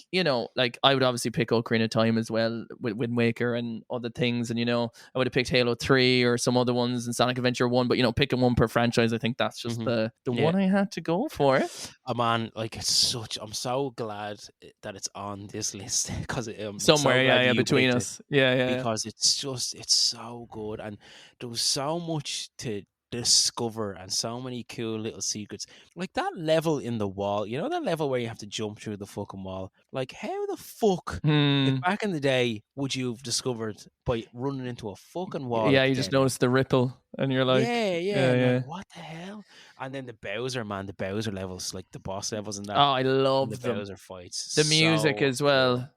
like, I would obviously pick Ocarina of Time as well with Wind Waker and other things, and I would have picked Halo 3 or some other ones and Sonic Adventure 1, but picking one per franchise, I think that's just Mhm. the Yeah. one I had to go for. Oh, man, like, I'm so glad that it's on this list, because I'm so Somewhere, glad yeah, you between picked it, us. Yeah. because it's so good, and there was so much to discover and so many cool little secrets. Like that level in the wall, that level where you have to jump through the fucking wall. Like, how the fuck, if Hmm. back in the day, would you have discovered by running into a fucking wall Yeah, at the you just dead end? notice the ripple, and you're like, Yeah, yeah, yeah, and like, yeah. what the hell? And then the Bowser, man, the Bowser levels, like the boss levels and Oh, that, I and the love them. Bowser fights, The music so as cool. well,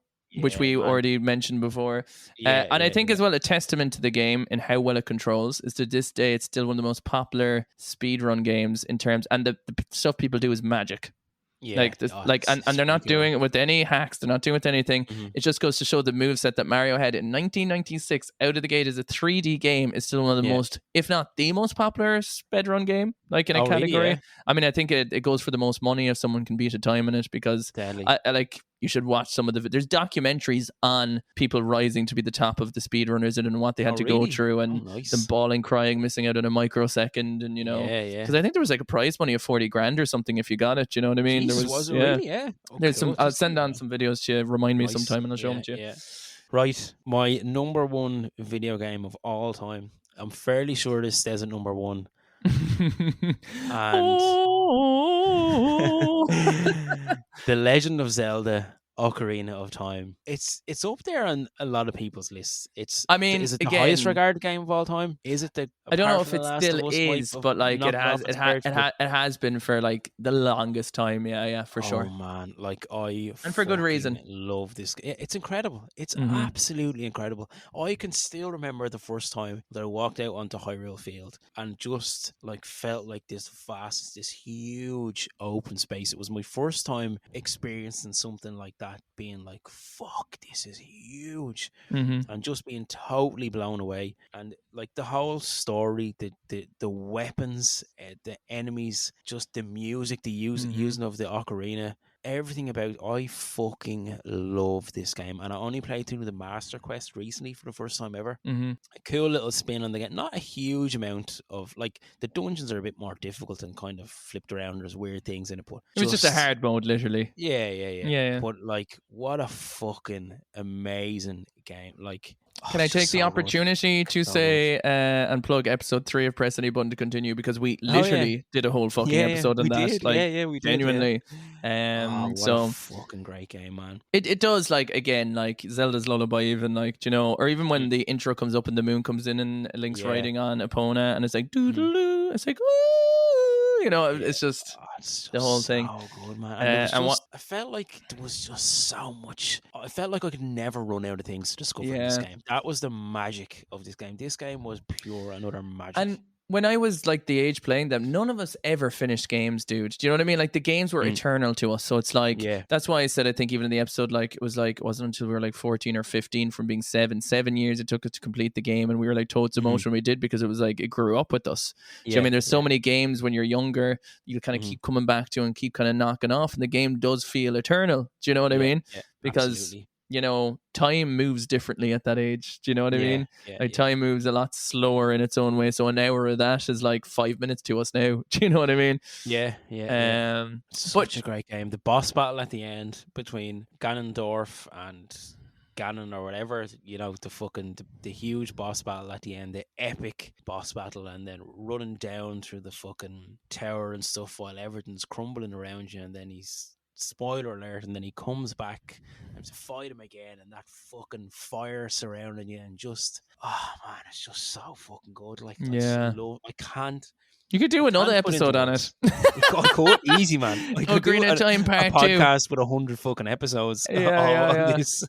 which Yeah, we man. already mentioned before. Yeah, And I yeah, think yeah. as well, a testament to the game and how well it controls is, to this day, it's still one of the most popular speedrun games in terms, and the stuff people do is magic. Yeah. Like this, Oh, like, and it's they're really not cool. doing it with any hacks. They're not doing it with anything. Mhm. It just goes to show the moveset that Mario had in 1996 out of the gate as a 3D game is still one of the Yeah. most, if not the most popular speedrun game, like, in a Oh, really? category. Yeah. I mean, I think it goes for the most money if someone can beat a time in it, because Deadly. I like, you should watch some of there's documentaries on people rising to be the top of the speedrunners and what they had Oh, to go really? through, Oh, and them nice. bawling, crying, missing out in a microsecond, and Yeah, yeah. because I think there was like a prize money of 40 grand or something if you got it. You know what I mean? There Jesus, was, was it yeah. really? Yeah. Oh, There's some. cool. I'll Just send on some videos to you. Remind me nice. sometime, and I'll show them Yeah, to you. yeah. Right. My number one video game of all time. I'm fairly sure this stays at number one. And Oh. The Legend of Zelda Ocarina of Time. It's up there on a lot of people's lists. I mean, Is it the highest again, regarded game of all time? Is it I don't know apart if from The it Last still of Us might is, have but like, knocked it off its perch? But it has been for like the longest time. Yeah, for oh, sure, man, like, I and for good fucking reason. love this. It's incredible. It's Mm-hmm. absolutely incredible. I can still remember the first time that I walked out onto Hyrule Field and just like felt like this vast, this huge open space. It was my first time experiencing something like that. that being like, fuck, this is huge. Mm-hmm. And just being totally blown away. And like the whole story, the weapons, the enemies, just the music, the using of the ocarina, everything about it, I fucking love this game. And I only played through the Master Quest recently for the first time ever. Mm-hmm. A cool little spin on the game. Not a huge amount of, like, the dungeons are a bit more difficult and kind of flipped around. There's weird things in it, but It was just a hard mode, literally. Yeah. But like, what a fucking amazing game! Like, can I take the opportunity to say and plug episode 3 of Press Any Button to Continue, because we literally did a whole fucking episode on that. Did. Like, we did. Genuinely. What a fucking great game, man. It does, like, again, like Zelda's Lullaby, even, like, you know, or even when the intro comes up and the moon comes in and Link's riding on Epona and it's like doo-doo-doo, it's like, ooh, you know, it's just the whole thing. So good, man. And I felt like there was just so much. I felt like I could never run out of things to discover in this game. That was the magic of this game. This game was pure another magic. And when I was like the age playing them, none of us ever finished games, dude. Do you know what I mean? Like, the games were eternal to us. So it's like, that's why I said, I think even in the episode, like, it wasn't until we were like 14 or 15 from being 7 years it took us to complete the game. And we were like totes emotional when we did, because it was like, it grew up with us. Do you know what I mean? There's so many games when you're younger, you kind of keep coming back to and keep kind of knocking off, and the game does feel eternal. Do you know what I mean? Yeah, because absolutely. You know, time moves differently at that age. Do you know what I mean? Time moves a lot slower in its own way. So an hour of that is like 5 minutes to us now. Do you know what I mean? Yeah. Such a great game. The boss battle at the end between Ganondorf and Ganon or whatever, you know, the huge boss battle at the end, the epic boss battle, and then running down through the fucking tower and stuff while everything's crumbling around you, and then spoiler alert, and then he comes back and to fight him again, and that fucking fire surrounding you, and just, oh man, it's just so fucking good. Like, I can't. You could do another episode on it. I could, easy, man. I could Ocarina of Time Part 2 podcast with 100 fucking episodes. On this.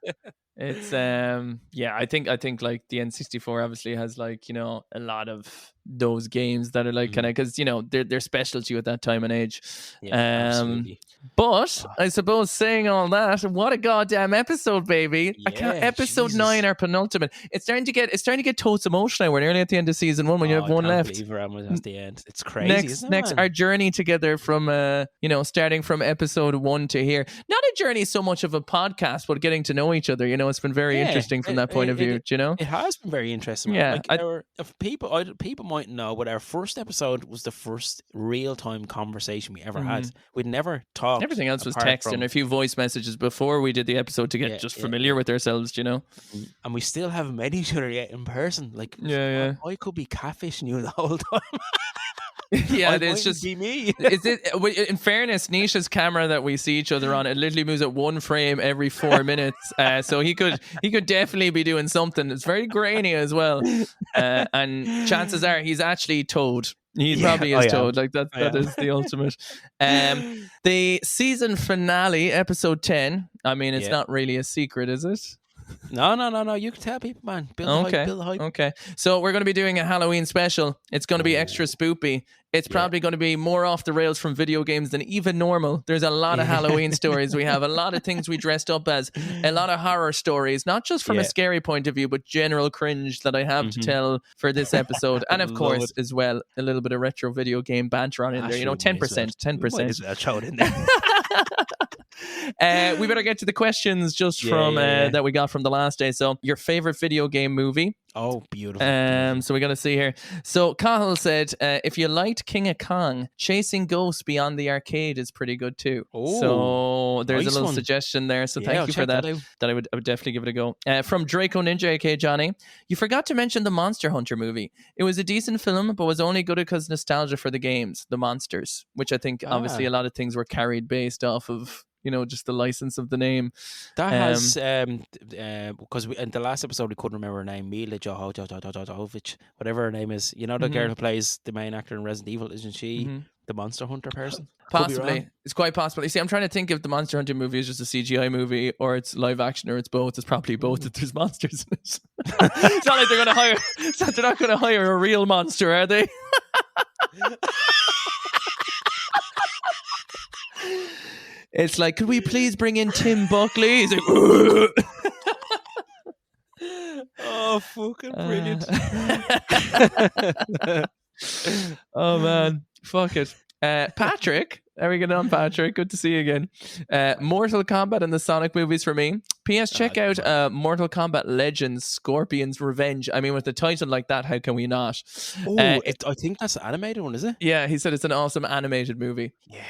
It's I think like the N64 obviously has, like, you know, a lot of those games that are like kind of, because, you know, they're special to you at that time and age. Absolutely. But I suppose, saying all that, what a goddamn episode, baby! Episode 9, our penultimate. It's starting to get totes emotional. We're nearly at the end of season 1 when you have one left. I can't believe we're almost at the end. It's crazy. Next, our journey together from starting from episode 1 to here. Not a journey so much of a podcast, but getting to know each other. You know, it's been very interesting from that point of view. Do you know? It has been very interesting. Yeah, if people might know, but our first episode was the first real time conversation we ever had. We'd never talked. Everything else was text and a few voice messages before we did the episode to get familiar with ourselves, you know. And we still haven't met each other yet in person. Like, I could be catfishing you the whole time. It's just be me. In fairness, Nisha's camera that we see each other on, it literally moves at one frame every 4 minutes. So he could definitely be doing something. It's very grainy as well, and chances are he's actually Toad. He probably is Toad. Like that is the ultimate. The season finale, episode 10. I mean, it's not really a secret, is it? No. You can tell people, man. Build the hype. Okay. So we're going to be doing a Halloween special. It's going to be extra spoopy. It's probably going to be more off the rails from video games than even normal. There's a lot of Halloween stories. We have a lot of things we dressed up as, a lot of horror stories, not just from a scary point of view, but general cringe that I have to tell for this episode. And of course, as well, a little bit of retro video game banter on in there. You know, 10%. 10%. Throw it in there. We better get to the questions just from that we got from the last day. So, your favorite video game movie? Oh, beautiful. So we got to see here. So Cahill said, if you liked King of Kong, Chasing Ghosts Beyond the Arcade is pretty good too. Oh, so there's a little suggestion there. So thank you for that. That I would definitely give it a go. From Draco Ninja, aka Johnny, you forgot to mention the Monster Hunter movie. It was a decent film, but was only good because nostalgia for the games, the monsters, which I think obviously a lot of things were carried based off of, you know, just the license of the name. That has because in the last episode we couldn't remember her name, Mila Jovovich, whatever her name is. You know, the girl who plays the main actor in Resident Evil, isn't she the Monster Hunter person? Possibly. It's quite possible. You see, I'm trying to think if the Monster Hunter movie is just a CGI movie or it's live action or it's both. It's probably both if there's monsters in it. It's not like they're not going to hire a real monster, are they? It's like, could we please bring in Tim Buckley? He's like, oh, fucking brilliant. Oh, man. Fuck it. Patrick, how are we getting on, Patrick? Good to see you again. Mortal Kombat and the Sonic movies for me. P.S. Check out Mortal Kombat Legends Scorpion's Revenge. I mean, with a title like that, how can we not? I think that's the animated one, is it? Yeah, he said it's an awesome animated movie. Yeah.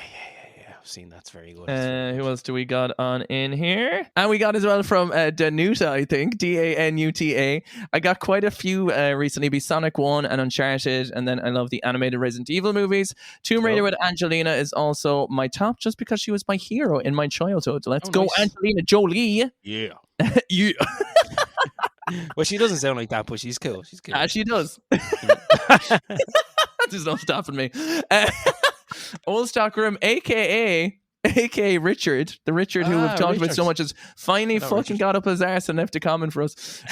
I've seen that's very good. Who else do we got on in here? And we got as well from Danuta, I think. Danuta. I got quite a few recently. Be Sonic 1 and Uncharted. And then I love the animated Resident Evil movies. Tomb Raider with Angelina is also my top just because she was my hero in my childhood. Let's go, nice. Angelina Jolie. Yeah. Yeah. Well, she doesn't sound like that, but she's cool. She's cool. She does. There's no stopping me. Old Stockroom, aka Richard, the Richard who we've talked about so much, has finally fucking got up his arse and left a comment for us.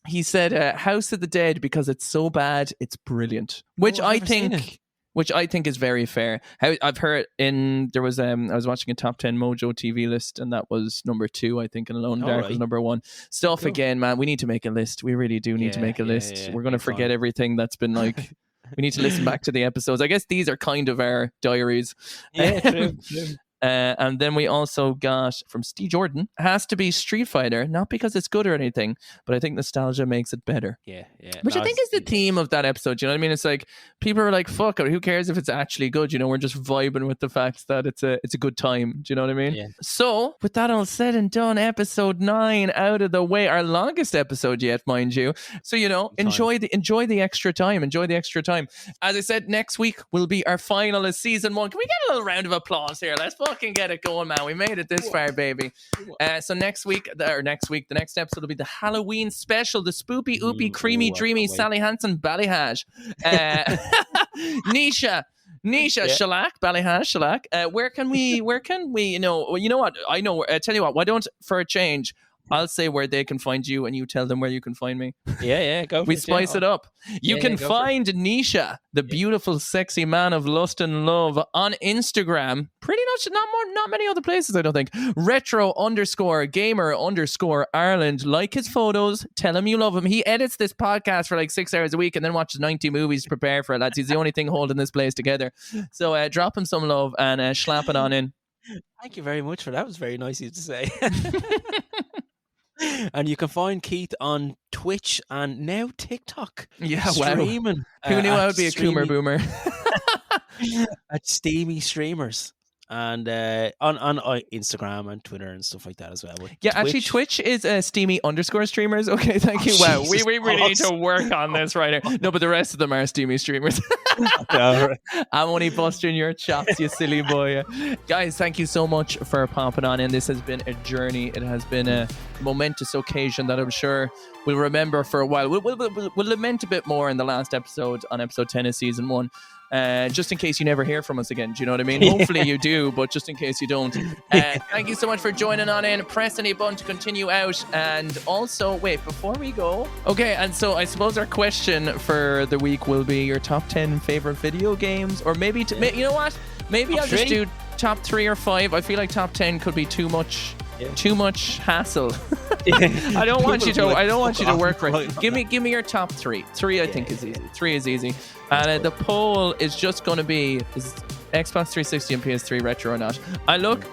He said, House of the Dead, because it's so bad, it's brilliant. Which I think is very fair. I've heard there was I was watching a top 10 Mojo TV list, and that was number 2, I think, and Alone in the Dark was number 1. Stuff again, man. We need to make a list. We really do need to make a list. Yeah. We're going to forget everything that's been like. We need to listen back to the episodes. I guess these are kind of our diaries. Yeah, true. And then we also got from Steve Jordan, has to be Street Fighter, not because it's good or anything, but I think nostalgia makes it better. Yeah. Which I think is the theme of that episode. You know what I mean? It's like people are like, fuck it, who cares if it's actually good? You know, we're just vibing with the fact that it's a good time. Do you know what I mean? Yeah. So with that all said and done, episode 9 out of the way, our longest episode yet, mind you. So, you know, enjoy the extra time. Enjoy the extra time. As I said, next week will be our final of season 1. Can we get a little round of applause here? Let's fucking get it going, man. We made it this far, baby. So the next episode will be the Halloween special, the spoopy, oopy, creamy, dreamy Sally Hansen Ballyhash. Nisha, Shellac, Ballyhash, Shellac. Where can we, you know what? I know, tell you what, why don't, for a change, I'll say where they can find you and you tell them where you can find me. Yeah, go for we spice it up. You can find Nisha, the beautiful, sexy man of lust and love, on Instagram. Pretty much not many other places, I don't think. Retro_gamer_Ireland. Like his photos. Tell him you love him. He edits this podcast for like 6 hours a week and then watches 90 movies to prepare for it, lads. He's the only thing holding this place together. So drop him some love and slap it on in. Thank you very much for that. It was very nice of you to say. And you can find Keith on Twitch and now TikTok. Yeah, streaming. Wow. Who knew I would be a Coomer Boomer? At Steamy Streamers. And on Instagram and Twitter and stuff like that as well. Yeah, actually, Twitch is steamy_streamers. Okay, thank you. Wow, we really need to work on this right now. No, but the rest of them are steamy streamers. I'm only busting your chops, you silly boy. Guys, thank you so much for popping on in. This has been a journey. It has been a momentous occasion that I'm sure we'll remember for a while. We'll lament a bit more in the last episode, on episode 10 of season 1. Just in case you never hear from us again. Do you know what I mean? Hopefully you do, but just in case you don't. Thank you so much for joining on in. Press any button to continue out. And also, wait, before we go. Okay, and so I suppose our question for the week will be your top 10 favorite video games. Or maybe, you know what? Maybe I'll just do top 3 or 5. I feel like top 10 could be too much. Too much hassle. I don't want you to work for it. Give me your top 3. 3 I think is easy. 3 is easy. And the poll is just going to be, is Xbox 360 and PS3 retro or not?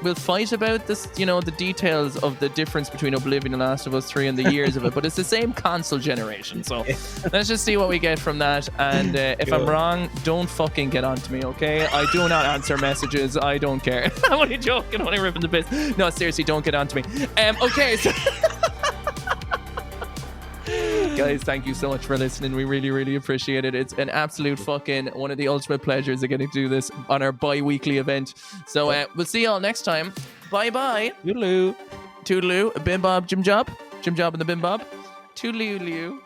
We'll fight about this, you know, the details of the difference between Oblivion and Last of Us 3 and the years of it, but it's the same console generation. So let's just see what we get from that. And if I'm wrong, don't fucking get on to me, okay? I do not answer messages. I don't care. I'm only joking. I'm only ripping the bits. No, seriously, don't get on to me. Okay, so... Guys, thank you so much for listening. We really, really appreciate it. It's an absolute fucking one of the ultimate pleasures of getting to do this on our bi-weekly event. So we'll see y'all next time. Bye-bye. Toodaloo. Toodaloo. Bim Bob, Jim Job. Jim Job and the Bim Bob. Toodaloo.